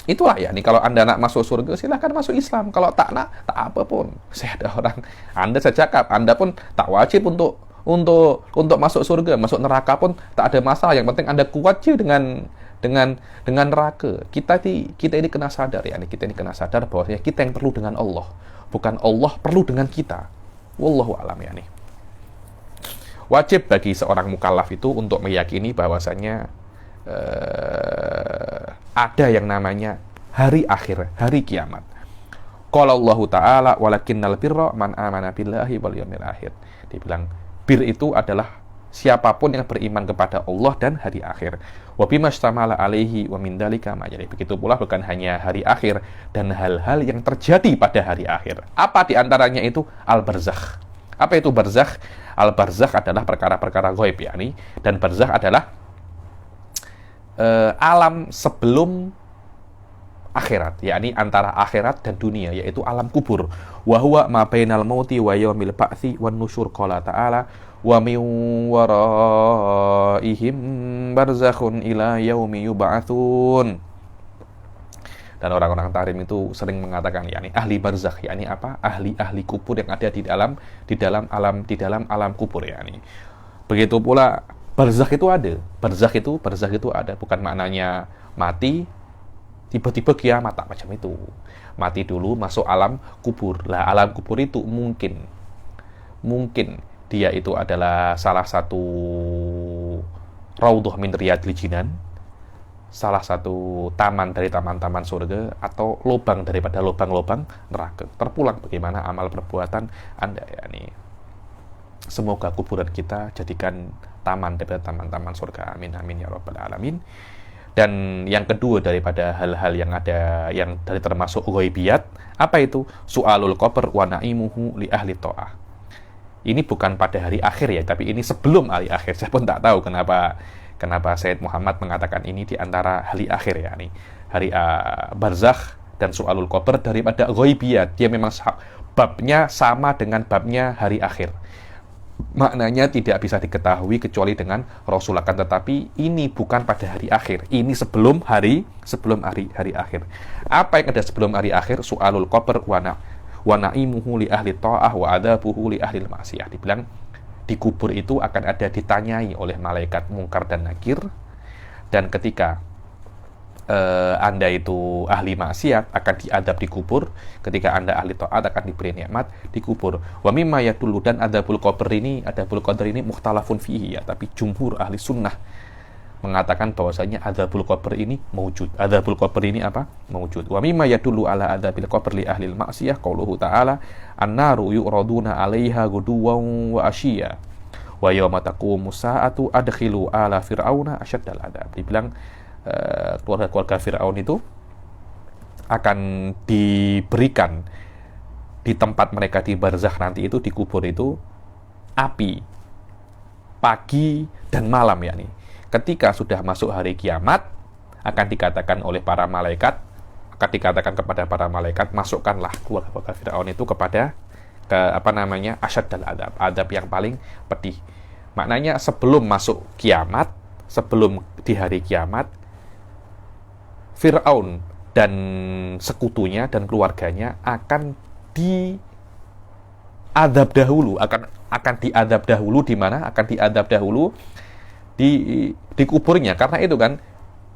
Itulah ya nih, kalau Anda nak masuk surga silahkan masuk Islam, kalau tak nak tak apa pun. Saya ada orang, Anda saya cakap, Anda pun tak wajib untuk masuk surga, masuk neraka pun tak ada masalah. Yang penting Anda kuat je dengan neraka. Kita ini kena sadar ya nih, kita ini kena sadar bahwasanya kita yang perlu dengan Allah, bukan Allah perlu dengan kita. Wallahu a'lam ya nih. Wajib bagi seorang mukallaf itu untuk meyakini bahwasanya ada yang namanya hari akhir, hari kiamat. Qala Allah Ta'ala walakinnal birra man amana billahi wal yaumil akhir. Dibilang bir itu adalah siapapun yang beriman kepada Allah dan hari akhir. Wa bimastamala alaihi wa min dzalika ma. Jadi begitu pula bukan hanya hari akhir dan hal-hal yang terjadi pada hari akhir. Apa di antaranya itu? Al-barzakh. Apa itu barzakh? Al-barzakh adalah perkara-perkara ghaib yakni, dan barzakh adalah alam sebelum akhirat, yakni antara akhirat dan dunia, yaitu alam kubur. Wa huwa ma bainal mauti wa yaumil ba'tsi wan nusyur. Qala ta'ala wa min waraihim barzakhun ila yaumi yub'atsun. Dan orang-orang tarim itu sering mengatakan yakni ahli barzakh, yakni apa? Ahli kubur yang ada di dalam alam kubur yakni. Begitu pula barzakh itu ada. Barzakh itu ada, bukan maknanya mati tiba-tiba kiamat, tak macam itu. Mati dulu masuk alam kubur. Lah alam kubur itu mungkin dia itu adalah salah satu raudhah min riyadil jinan, salah satu taman dari taman-taman surga, atau lubang daripada lubang-lubang neraka. Terpulang bagaimana amal perbuatan Anda yakni. Semoga kuburan kita jadikan taman daripada taman-taman surga. Amin amin ya rabbal alamin. Dan yang kedua daripada hal-hal yang ada yang dari termasuk ghaibiyat, apa itu? Su'alul qabr wa na'imuhu li ahli ta'ah. Ini bukan pada hari akhir ya, tapi ini sebelum hari akhir. Saya pun tak tahu kenapa Sayyid Muhammad mengatakan ini di antara hari akhir ya nih. Hari barzakh dan su'alul qabr daripada ghaibiyat. Dia memang babnya sama dengan babnya hari akhir. maknanya tidak bisa diketahui kecuali dengan Rasul. Akan tetapi ini bukan pada hari akhir, ini sebelum hari akhir. Apa yang ada sebelum hari akhir? Su'alul qabr wa na'imuhu li ahli ta'ah wa adabuhu li ahli maksiyah. Dibilang di kubur itu akan ada ditanyai oleh malaikat mungkar dan nakir, dan ketika Anda itu ahli maksiat akan diadab di kubur, ketika Anda ahli taat akan diberi nikmat di kubur. Wa mimma yadullu, dan adabul qadr ini mukhtalafun fihi ya, tapi jumhur ahli sunnah mengatakan bahwasanya adabul qabr ini mawjud. Adabul qabr ini apa? Mawjud. Wa mimma yadullu ala adabil qabr li ahli al-ma'siyah qauluhu ta'ala an-naru yu'raduna 'alaiha ghuduwan wa ashiya wa yawma taqumu sa'atu adkhilu ala fir'auna asyaddal adab. Dibilang keluarga-keluarga Fir'aun itu akan diberikan di tempat mereka di barzakh nanti itu, di kubur itu, api pagi dan malam, yakni ketika sudah masuk hari kiamat akan dikatakan oleh para malaikat, akan dikatakan kepada para malaikat, masukkanlah keluarga Fir'aun itu kepada asyaddal adab, adab yang paling pedih. Maknanya sebelum masuk kiamat, sebelum di hari kiamat, Fir'aun dan sekutunya dan keluarganya akan diadab dahulu, akan diadab dahulu di mana? Akan diadab dahulu di kuburnya, karena itu kan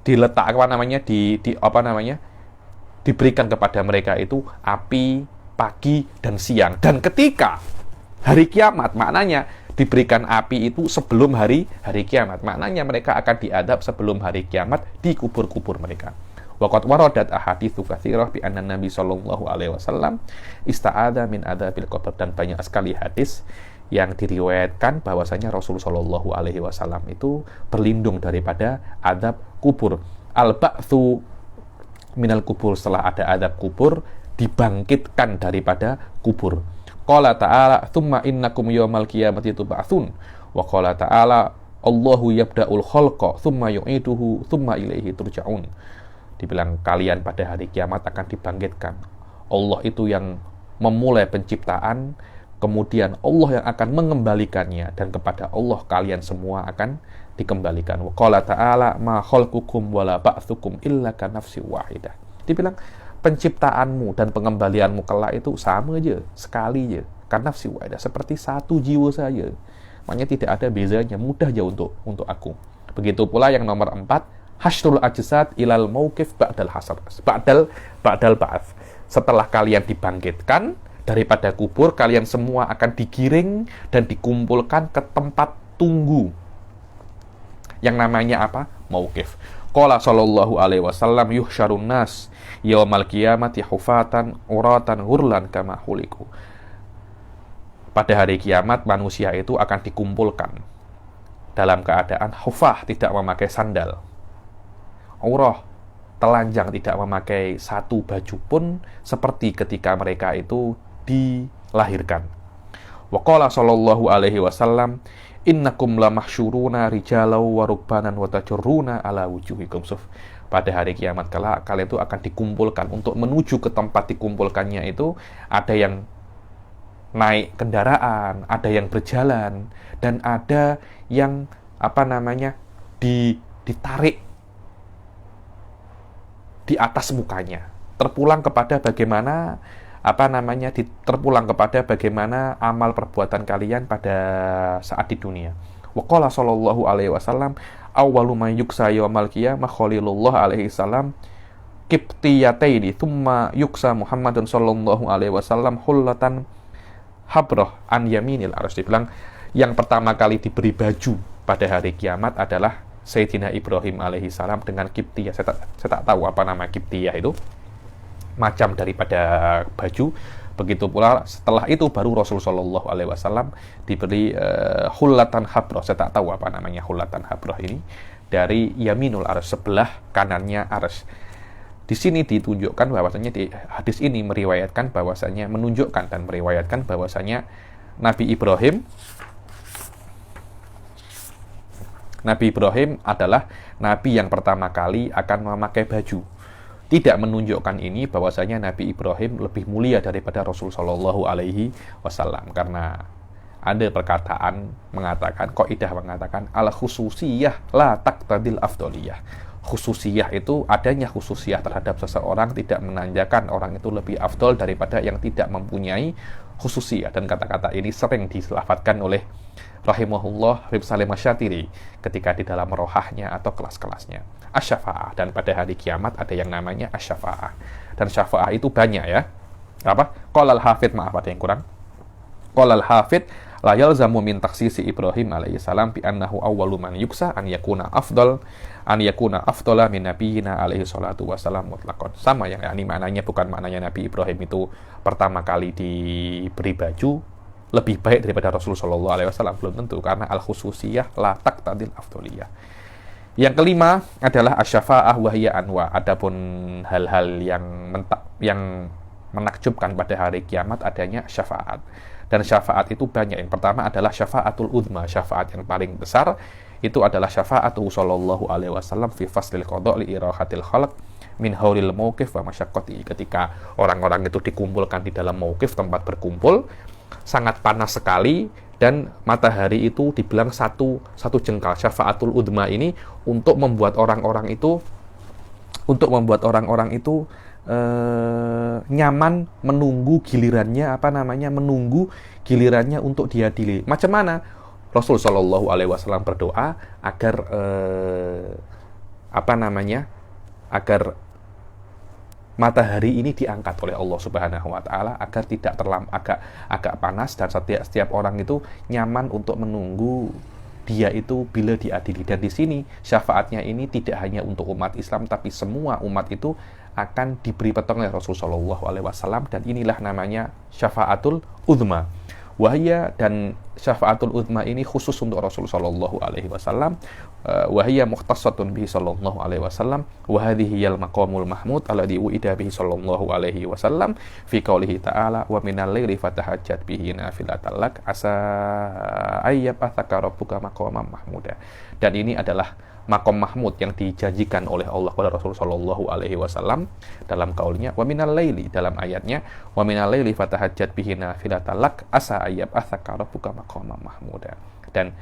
diletak diberikan kepada mereka itu api pagi dan siang, dan ketika hari kiamat maknanya diberikan api itu sebelum hari kiamat, maknanya mereka akan diadab sebelum hari kiamat di kubur-kubur mereka. Waqad waradat ahaditsu katsirah bi anna Nabi sallallahu alaihi wasallam ista'adza min adzabil qabr, dan banyak sekali hadis yang diriwayatkan bahwasanya Rasul sallallahu alaihi wasallam itu berlindung daripada adab kubur. Al-ba'tsu minal kubur, setelah ada adab kubur, dibangkitkan daripada kubur. Qala ta'ala tsumma innakum yaumal qiyamati tub'atsun, wa qala ta'ala Allahu yabda'ul khalqa tsumma yu'iduhu tsumma ilaihi turja'un. Dibilang kalian pada hari kiamat akan dibangkitkan. Allah itu yang memulai penciptaan, kemudian Allah yang akan mengembalikannya, dan kepada Allah kalian semua akan dikembalikan. Wa qala ta'ala ma khalqukum wala ba'tsukum illa ka nafsin wahidah. Dibilang penciptaanmu dan pengembalianmu kelak itu sama aja, sekali aja, ka nafsin wahidah, seperti satu jiwa saja. Makanya tidak ada bezanya, mudah aja untuk aku. Begitu pula yang nomor 4, hasyrul ajsad ilal mauqif ba'dal hasr, ba'dal ba'ats. Setelah kalian dibangkitkan daripada kubur, kalian semua akan digiring dan dikumpulkan ke tempat tunggu yang namanya apa? Mauqif. Qala sallallahu alaihi wasallam yuhsyarun nas yaumal qiyamati hufatan uratan ghurlan kama khuliqu. Pada hari kiamat manusia itu akan dikumpulkan dalam keadaan hufah, tidak memakai sandal, aurah, telanjang, tidak memakai satu baju pun, seperti ketika mereka itu dilahirkan. Wa qala sallallahu alaihi wasallam innakum lamahsyuruna rijalau wa rukbanan wa tajurruna ala wujuhikum suf. Pada hari kiamat kelak kalian itu akan dikumpulkan. Untuk menuju ke tempat dikumpulkannya itu ada yang naik kendaraan, ada yang berjalan, dan ada yang ditarik di atas mukanya, terpulang kepada bagaimana amal perbuatan kalian pada saat di dunia. Wa qala sallallahu alaihi wasallam awwalu man yuksa yaumal qiyamah Khalilullah alaihi salam qibtiyataini thumma yuksa Muhammadun sallallahu alaihi wasallam hullatan habrah an yaminil arsy. Dibilang yang pertama kali diberi baju pada hari kiamat adalah Sayyidina Ibrahim alaihi salam dengan Qibtiyah. Saya tak tahu apa nama Qibtiyah itu, macam daripada baju. Begitu pula setelah itu baru Rasul sallallahu alaihi wasallam diberi hullatan habrah. Saya tak tahu apa namanya hullatan habrah ini, dari yaminul arsy, sebelah kanannya arsy. Di sini ditunjukkan bahwasanya, di hadis ini menunjukkan bahwasanya Nabi Ibrahim adalah Nabi yang pertama kali akan memakai baju. Tidak menunjukkan ini bahwasanya Nabi Ibrahim lebih mulia daripada Rasul Shallallahu Alaihi Wasallam, karena Ada perkataan mengatakan, kaidah mengatakan, al-khususiyah la taqtadil afdoliyah. Khususiyah itu adanya khususiyah terhadap seseorang tidak menandakan orang itu lebih afdol daripada yang tidak mempunyai khususiyah. Dan kata-kata ini sering diselafadzkan oleh rahimahullah Habib Salim Asy-Syatiri ketika di dalam rohahnya atau kelas-kelasnya. Asy-syafa'ah, dan pada hari kiamat ada yang namanya asy-syafa'ah. Dan syafa'ah itu banyak ya. Apa? Qala al-Hafidz, maaf ada yang kurang. Qala al-Hafidz la yalzamu min taksisi Ibrahim alaihi salam bi annahu awwalu man yuksa an yakuna afdala min nabiyina alaihi salatu wasalam mutlaqan. Sama yang ini maknanya bukan maknanya Nabi Ibrahim itu pertama kali diberi baju lebih baik daripada Rasul sallallahu alaihi wasallam, belum tentu, karena al-khususiyah la taqtadil afdoliyah. Yang kelima adalah asy-syafa'ah wa hiya anwa. Adapun hal-hal yang menakjubkan pada hari kiamat adanya syafaat. Dan syafaat itu banyak. Yang pertama adalah syafaatul uzma, syafaat yang paling besar itu adalah syafaatu sallallahu alaihi wasallam fi faslil qada' li irahatil khalq min haulil mauqif wa masyaqqati. Ketika orang-orang itu dikumpulkan di dalam mauqif, tempat berkumpul, sangat panas sekali dan matahari itu dibilang satu jengkal. Syafaatul uzma ini untuk membuat orang-orang itu nyaman menunggu gilirannya, menunggu gilirannya untuk diadili. Macam mana? Rasul Shallallahu Alaihi Wasallam berdoa agar agar matahari ini diangkat oleh Allah Subhanahu Wa Taala agar tidak agak panas, dan setiap orang itu nyaman untuk menunggu dia itu bila diadili. Dan di sini syafaatnya ini tidak hanya untuk umat Islam, tapi semua umat itu akan diberi pertolongan oleh Rasul Shallallahu Alaihi Wasallam, dan inilah namanya syafaatul uzma. Wahya, dan syafaatul uzma ini khusus untuk Rasul Shallallahu Alaihi Wasallam. Wahya mukhtassatun bihi Shallallahu Alaihi Wasallam. Wahadhihi yal maqamul mahmud alladhi uida bihi Shallallahu Alaihi Wasallam fi qaulihi ta'ala wa minal laili fatahajjat bihi nafilatan lak asa ayyab athaka rabbuka maqamam mahmuda. Dan ini adalah maqam mahmud yang dijanjikan oleh Allah kepada Rasul Shallallahu Alaihi Wasallam dalam kaulnya wa minal laili, dalam ayatnya wa minal laili fatahajjat bihi nafilatan lak asa ayyab athaka rabbuka maqamam mahmuda. Dan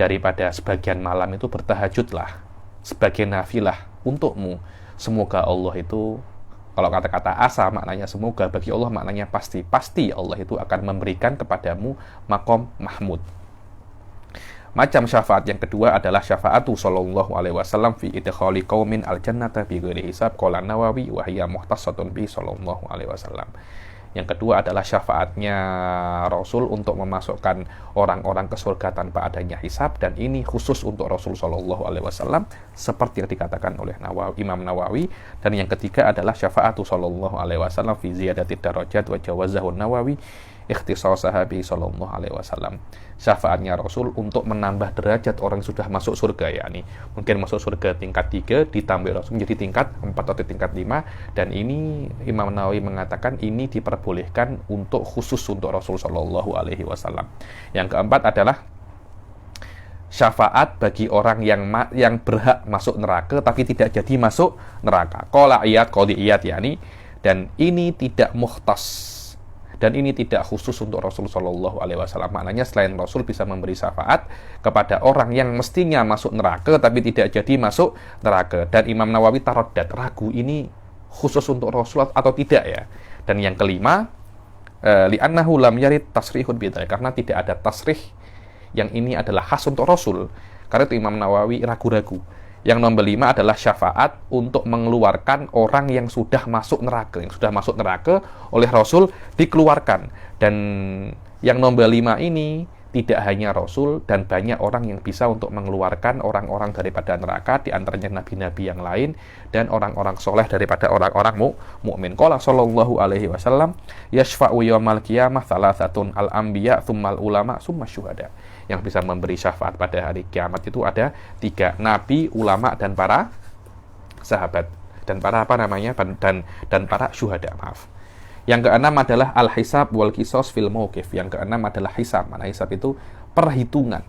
daripada sebagian malam itu bertahajudlah sebagai nafilah untukmu. Semoga Allah itu, kalau kata-kata asa maknanya semoga, bagi Allah maknanya pasti Allah itu akan memberikan kepadamu maqam mahmud. Macam syafaat yang kedua adalah syafaatu sallallahu alaihi wasallam fi idkhali qaumin al-jannata bi ghairi hisab, qala Nawawi wa hiya muhtassatun bi sallallahu alaihi wasallam. Yang kedua adalah syafaatnya Rasul untuk memasukkan orang-orang ke surga tanpa adanya hisab, dan ini khusus untuk Rasul sallallahu alaihi wasallam seperti yang dikatakan oleh Imam Nawawi. Dan yang ketiga adalah syafaatu sallallahu alaihi wasallam fi ziyadati darajat wa jawazahu Nawawi ikhtisasaha bi sallallahu alaihi wasallam. Syafaatnya Rasul untuk menambah derajat orang yang sudah masuk surga, yakni mungkin masuk surga tingkat 3 ditambah Rasul menjadi tingkat 4 atau tingkat 5, dan ini Imam Nawawi mengatakan ini diperbolehkan untuk khusus untuk Rasul sallallahu alaihi wasallam. Yang keempat adalah syafaat bagi orang yang berhak masuk neraka tapi tidak jadi masuk neraka. Qala iyad qadi iyad, yakni, dan ini tidak mukhtas, dan ini tidak khusus untuk Rasul Shallallahu Alaihi Wasallam. Maknanya selain Rasul bisa memberi syafaat kepada orang yang mestinya masuk neraka tapi tidak jadi masuk neraka. Dan Imam Nawawi taraddat, ragu ini khusus untuk Rasul atau tidak ya. Dan yang kelima, li'annahu lam yarid tasrihun bidzalik, karena tidak ada tasrih yang ini adalah khas untuk Rasul. Karena itu Imam Nawawi ragu-ragu. Yang nomor 5 adalah syafaat untuk mengeluarkan orang yang sudah masuk neraka. Yang sudah masuk neraka oleh Rasul dikeluarkan. Dan yang nomor 5 ini tidak hanya Rasul, dan banyak orang yang bisa untuk mengeluarkan orang-orang daripada neraka, di antaranya nabi-nabi yang lain dan orang-orang soleh daripada orang-orang mukmin. Qala sallallahu alaihi wasallam yashfa'u yaumal qiyamah thalathatun al-anbiya tsummal ulama tsumma syuhada. Yang bisa memberi syafaat pada hari kiamat itu ada 3, nabi, ulama, dan para sahabat, dan para dan para syuhada, maaf. Yang keenam adalah al-hisab wal qisas fil mauqif. Yang keenam adalah hisab. Mana hisab itu perhitungan.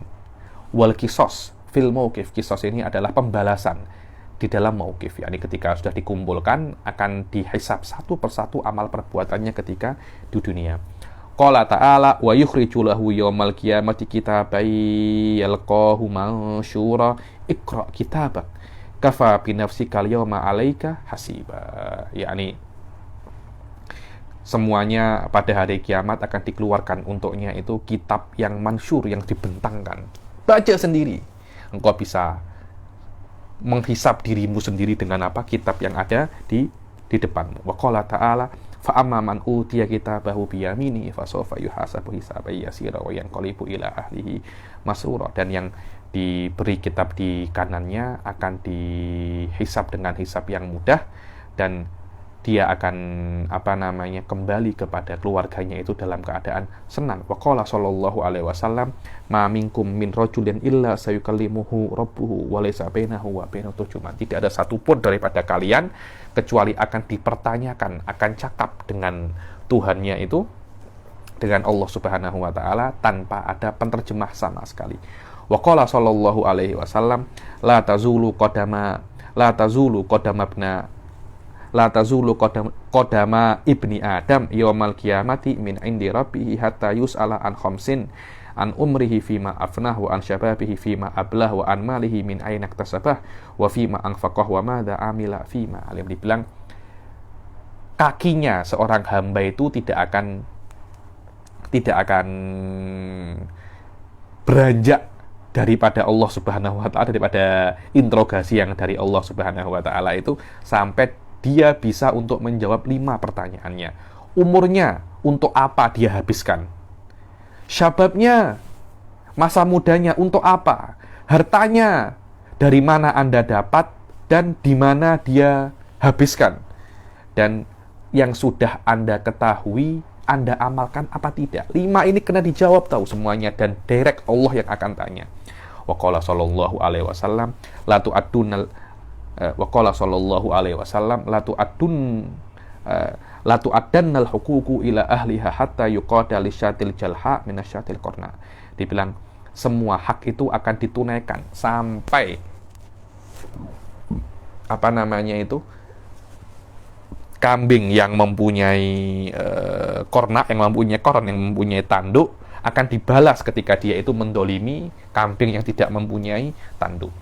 Wal qisas fil mauqif. Qisas ini adalah pembalasan di dalam mauqif. Yani ketika sudah dikumpulkan akan dihisab satu persatu amal perbuatannya ketika di dunia. Qala ta'ala wa yukhriju lahu yawmal qiyamati kitabai yalqahu mansyura iqra kitabak kafa bi nafsika al-yawma 'alaika hasiba. Yakni semuanya pada hari kiamat akan dikeluarkan untuknya itu kitab yang mansyur, yang dibentangkan. Baca sendiri. Engkau bisa menghisap dirimu sendiri dengan apa? Kitab yang ada di depanmu. Wa qala ta'ala fa amma man utiya kitabahu bi yaminihi fa sawfa yuhasabu hisaban yasira wa yanqalibu ila ahlihi masrura. Dan yang diberi kitab di kanannya akan dihisap dengan hisap yang mudah, dan dia akan kembali kepada keluarganya itu dalam keadaan senang. Wa qala sallallahu alaihi wasallam ma minkum min rajulin illa sayukallimuhu rabbuhu wa laysa bainahu wa bainahu turjuman. Tidak ada satupun daripada kalian kecuali akan dipertanyakan, akan cakap dengan Tuhannya itu, dengan Allah Subhanahu wa taala, tanpa ada penterjemah sama sekali. Wa qala sallallahu alaihi wasallam la tazulu qadama ibni Adam yaumal qiyamati min indi rabbih hatta yus'ala an khamsin an umrihi fima afnah wa an syababihi fima ablah wa an malihi min aina iktasabah wa fima anfaqah wa madza amila fima alim. Dibilang kakinya seorang hamba itu tidak akan beranjak daripada Allah Subhanahu wa taala, daripada interogasi yang dari Allah Subhanahu wa taala itu, sampai dia bisa untuk menjawab 5 pertanyaannya. Umurnya untuk apa dia habiskan? Syababnya, masa mudanya untuk apa? Hartanya dari mana Anda dapat dan di mana dia habiskan? Dan yang sudah Anda ketahui, Anda amalkan apa tidak? 5 ini kena dijawab tahu semuanya, dan direct Allah yang akan tanya. Wa qala sallallahu alaihi wasallam la tu'addunal wa qala sallallahu alaihi wasallam la tu'addannal huququ ila ahliha hatta yuqada lisyatil jalha minasyatil qarna. Dibilang semua hak itu akan ditunaikan sampai kambing yang mempunyai korna, yang mempunyai koron, yang mempunyai tanduk, akan dibalas ketika dia itu mendolimi kambing yang tidak mempunyai tanduk.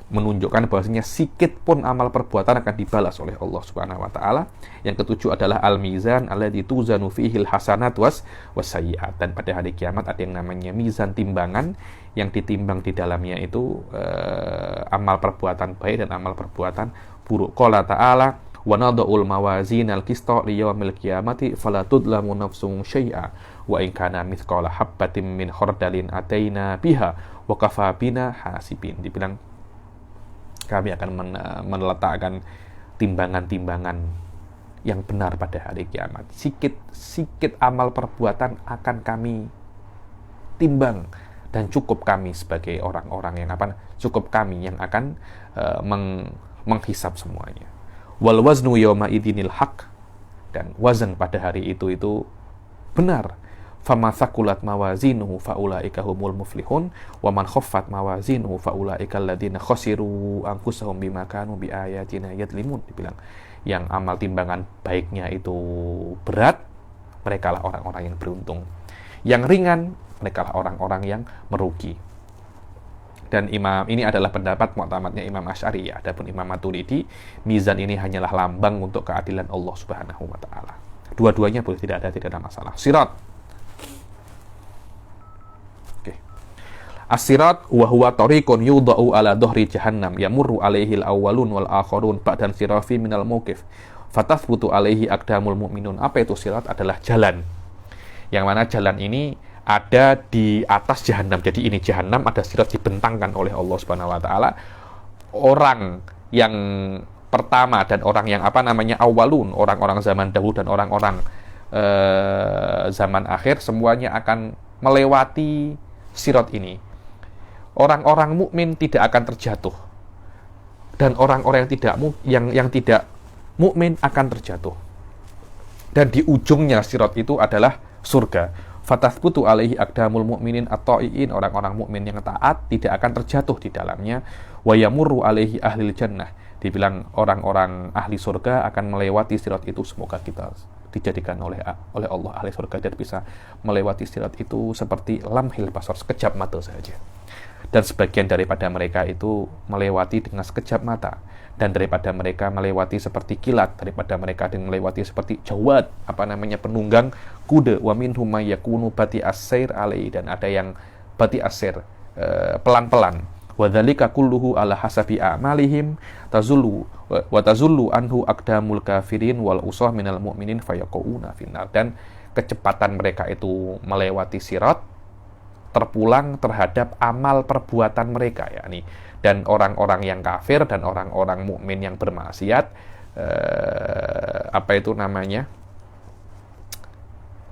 Menunjukkan bahwasanya sikit pun amal perbuatan akan dibalas oleh Allah Subhanahu wa taala. Yang ketujuh adalah al-mizan alladzi tuzanu fihi al-hasanat was-sayyi'at. Dan pada hari kiamat ada yang namanya mizan, timbangan, yang ditimbang di dalamnya itu amal perbuatan baik dan amal perbuatan buruk. Qala ta'ala wa nada'ul mawazinal qista li yaumil qiyamati fala tudlamu nafsun syai'a wa in kana mithqala habbatin min khardalin ataina biha wa kafa bina hasibin. Dibilang kami akan meletakkan timbangan-timbangan yang benar pada hari kiamat. Sikit amal perbuatan akan kami timbang, dan cukup kami sebagai orang-orang yang cukup kami yang akan menghisap semuanya. Wal waznu yawma idinil haq, dan wazan pada hari itu benar. Fama thaqulat mawazinuhu faulaika humul muflihun wa man khaffat mawazinuhu faulaika alladziina khasiru anfusahum bima kanu biayatina yadlimun. Dibilang yang amal timbangan baiknya itu berat, merekalah orang-orang yang beruntung. Yang ringan, merekalah orang-orang yang merugi. Dan ini adalah pendapat mu'tamadnya Imam Asy'ari ya. Adapun Imam Maturidi, mizan ini hanyalah lambang untuk keadilan Allah Subhanahu wa taala. Dua-duanya boleh, tidak ada masalah. Sirat. As-sirat wa huwa tariqun yudau ala dhahri jahannam yamurru alaihi al-awwalun wal akharun ba'dan sirafi minal mauqif fatathbutu alaihi aqdamul mu'minun. Apa itu sirat? Adalah jalan, yang mana jalan ini ada di atas jahannam. Jadi ini jahannam, ada sirat dibentangkan oleh Allah Subhanahu wa taala. Orang yang pertama dan orang yang awwalun, orang-orang zaman dahulu dan orang-orang zaman akhir, semuanya akan melewati sirat ini. Orang-orang mukmin tidak akan terjatuh, dan orang-orang yang tidak mukmin akan terjatuh. Dan di ujungnya sirat itu adalah surga. Fatathbutu alaihi aqdamul mu'minin at-ta'iin, orang-orang mukmin yang taat tidak akan terjatuh di dalamnya. Wa yamurru alaihi ahlil jannah, dibilang orang-orang ahli surga akan melewati sirat itu. Semoga kita dijadikan oleh Allah ahli surga dan bisa melewati sirat itu seperti lamhil basar, sekejap mata saja. Dan sebagian daripada mereka itu melewati dengan sekejap mata, dan daripada mereka melewati seperti kilat, daripada mereka melewati seperti jawad, penunggang kuda. Wa minhum may yakunu bati as-sair alai, dan ada yang bati as-sair, pelan-pelan. Wa dzalika kulluhu ala hasabi a'malihim tazullu wa tazullu anhu aqdamul kafirin wal usah minal mu'minin fayaquna finnar. Dan kecepatan mereka itu melewati sirat terpulang terhadap amal perbuatan mereka, yakni, dan orang-orang yang kafir dan orang-orang mukmin yang bermaksiat,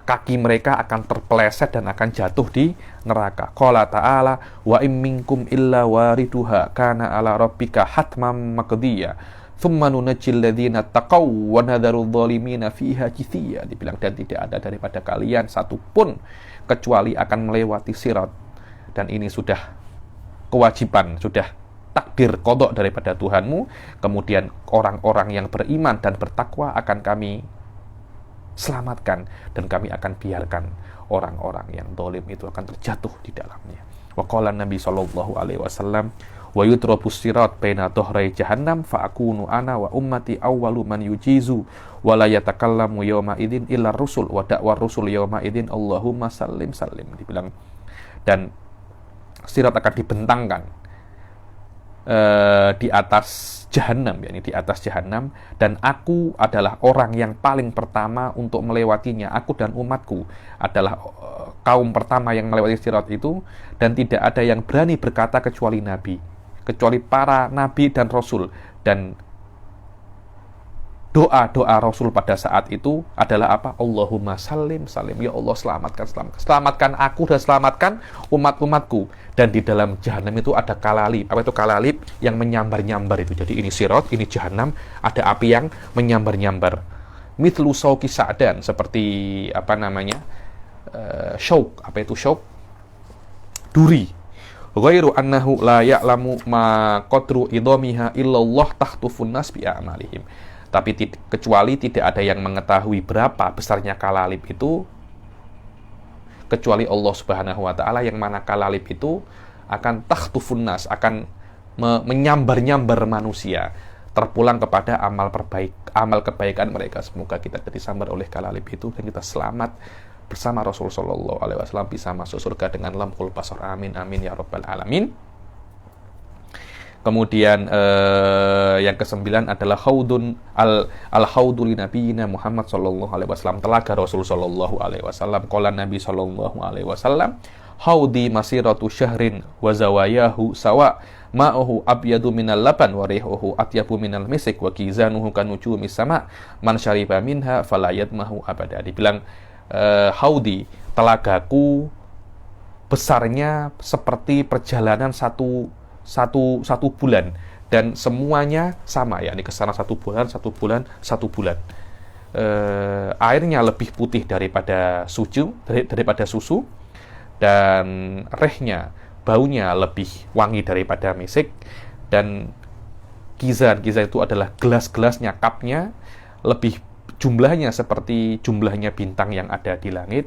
kaki mereka akan terpeleset dan akan jatuh di neraka. Qala ta'ala wa im minkum illa wariduha kana ala rabbika hatman maqdiya thumma nunajjil ladzina taqaw wa nadharu adh-dhalimina fiha jithiya. Dibilang, dan tidak ada daripada kalian satupun kecuali akan melewati sirat, dan ini sudah kewajiban, sudah takdir qadha daripada Tuhanmu. Kemudian orang-orang yang beriman dan bertakwa akan kami selamatkan, dan kami akan biarkan orang-orang yang zalim itu akan terjatuh di dalamnya. Wa qala Nabi sallallahu alaihi wasallam wa yutrabus sirat baina dhahrai jahannam fa akunu ana wa ummati awwalu man yujizu wa la yatakallamu yawma idzin illa rusul wa da'war rusul yawma idzin Allahumma sallim sallim. Dibilang, dan sirat akan dibentangkan di atas jahanam, yakni di atas jahanam, dan aku adalah orang yang paling pertama untuk melewatinya. Aku dan umatku adalah kaum pertama yang melewati sirat itu, dan tidak ada yang berani berkata kecuali nabi, kecuali para nabi dan rasul. Dan doa-doa Rasul pada saat itu adalah apa? Allahumma sallim salim, ya Allah selamatkan aku dan selamatkan umat-umatku. Dan di dalam jahanam itu ada kalalib. Apa itu kalalib? Yang menyambar-nyambar itu. Jadi ini sirat, ini jahanam, ada api yang menyambar-nyambar. Mithlu sauki sa'dan, seperti syauk. Apa itu syauk? Duri. Ghairu annahu la ya'lamu ma qadru idhamiha illallah tahtufun nas bi a'malihim. Tapi kecuali tidak ada yang mengetahui berapa besarnya kalalib itu kecuali Allah Subhanahu wa taala, yang mana kalalib itu akan tahtufun nas, akan menyambar-nyambar manusia, terpulang kepada amal kebaikan mereka. Semoga kita disambar oleh kalalib itu dan kita selamat bersama Rasul sallallahu alaihi wasallam, bisa masuk surga dengan lamhul basar. Amin amin ya rabbal alamin. Kemudian yang ke-9 adalah al-haudul li nabiyina Muhammad sallallahu alaihi wasallam, telaga Rasul sallallahu alaihi wasallam. Qala Nabi sallallahu alaihi wasallam, haudi masiratu syahrin wa zawayahu sawa ma'uhu abyadu minal laban wa rihuhu atyabu minal misik wa kizanuhu kanujumis sama man syariba minha fala yadmahu abada. Dibilang, haudi, telagaku, besarnya seperti perjalanan satu bulan, dan semuanya sama, yakni kesana satu bulan. Airnya lebih putih daripada susu, dan rehnya, baunya lebih wangi daripada misik, dan kizan itu adalah gelas-gelasnya, cupnya, lebih jumlahnya seperti jumlahnya bintang yang ada di langit.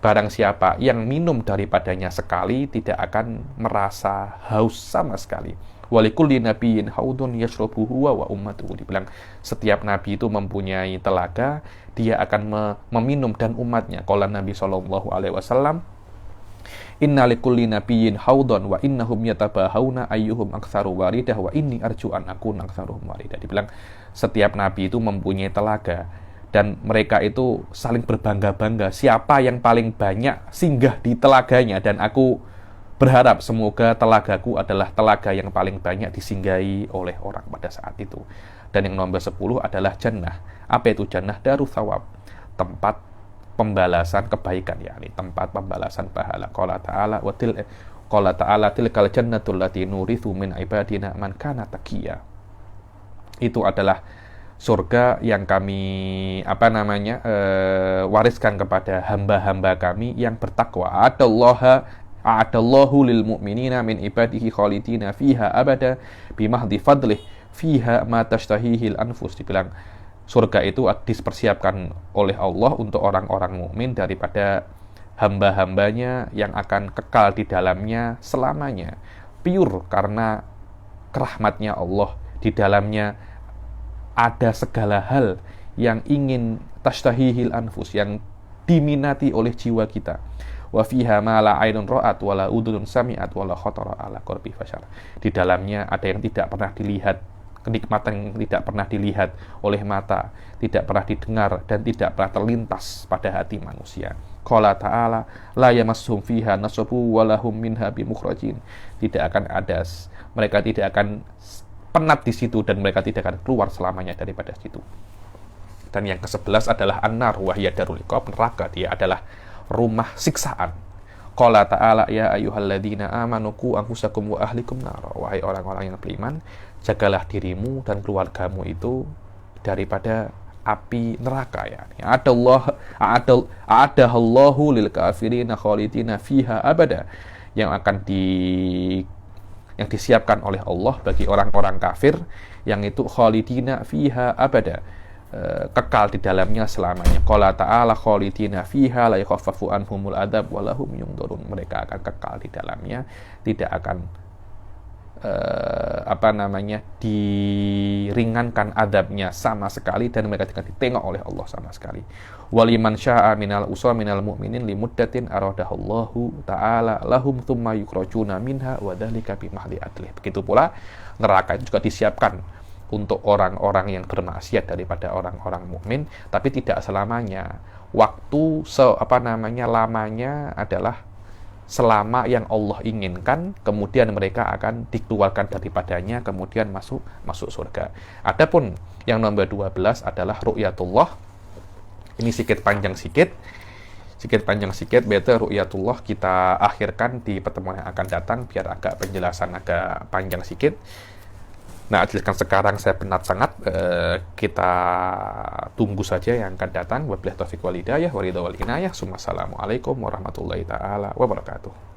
Barang siapa yang minum daripadanya sekali tidak akan merasa haus sama sekali. Walikulli nabiyyin haudun yashrabuhu wa ummatuhu. Dibilang, setiap nabi itu mempunyai telaga, dia akan meminum dan umatnya. Qala Nabi sallallahu alaihi wasallam, inna likulli nabiyyin haudun wa innahum yatabahawna ayyuhum aktsaru waridah wa inni arju an akuna aktsaruhum waridah. Dibilang, setiap nabi itu mempunyai telaga, dan mereka itu saling berbangga-bangga siapa yang paling banyak singgah di telaganya, dan aku berharap semoga telagaku adalah telaga yang paling banyak disinggahi oleh orang pada saat itu. Dan yang nomor 10 adalah jannah. Apa itu jannah? Darus thawab, tempat pembalasan kebaikan, yakni tempat pembalasan pahala. Qala ta'ala tilkal jannatul lati nurithu min ibadina man kana taqiyya. Itu adalah surga yang kami wariskan kepada hamba-hamba kami yang bertakwa. A'adallahu lil mu'minina min ibadihi khalidina fiha abada bimahdi fadlih fiha ma tashtahihil anfus. Dibilang, surga itu dipersiapkan oleh Allah untuk orang-orang mukmin daripada hamba-hambanya yang akan kekal di dalamnya selamanya, pure karena rahmatnya Allah. Di dalamnya ada segala hal yang ingin tashtahihil anfus, yang diminati oleh jiwa kita. Wa fiha ma la ainun ra'at wa la udhunun sami'at wa la khatara ala qalbi bashar. Di dalamnya ada yang tidak pernah dilihat, kenikmatan yang tidak pernah dilihat oleh mata, tidak pernah didengar, dan tidak pernah terlintas pada hati manusia. Qala ta'ala la yamassuhum fiha nasabu wa lahum minha bimukhrajin. Tidak akan ada, mereka tidak akan penat di situ, dan mereka tidak akan keluar selamanya daripada situ. Dan yang ke-11 adalah an-nar wa hiya darul iqab, neraka, dia adalah rumah siksaan. Qala ta'ala ya ayyuhalladzina amanu qu anfusakum wa ahlikum nar. Wahai orang-orang yang beriman, jagalah dirimu dan keluargamu itu daripada api neraka, ya. A'adahallahu lil kafirina khalidina fiha abada. Yang disiapkan oleh Allah bagi orang-orang kafir, yang itu khalidina fiha abada, kekal di dalamnya selamanya. Qala ta'ala khalidina fiha la yakhaffafu anhumul adzab wa lahum yunzarun. Mereka akan kekal di dalamnya, tidak akan diringankan adabnya sama sekali, dan mereka tidak ditengok oleh Allah sama sekali. Waliman syaa minal usra minal mu'minin limuddatin aradahallahu ta'ala lahum thumma yukhrajuna minha wa dzalika bimahdi adlih. Begitu pula neraka itu juga disiapkan untuk orang-orang yang bermaksiat daripada orang-orang mukmin, tapi tidak selamanya. Waktu lamanya adalah selama yang Allah inginkan, kemudian mereka akan dikeluarkan daripadanya, kemudian masuk surga. Adapun yang nomor 12 adalah ru'yatullah. Ini sikit panjang sikit, better ru'yatullah kita akhirkan di pertemuan yang akan datang, biar agak penjelasan agak panjang sikit. Nah, jelaskan sekarang saya penat sangat, kita tunggu saja yang akan datang. Wabillahi taufiq wal hidayah, wa ridha wal inayah. Assalamualaikum warahmatullahi taala wabarakatuh.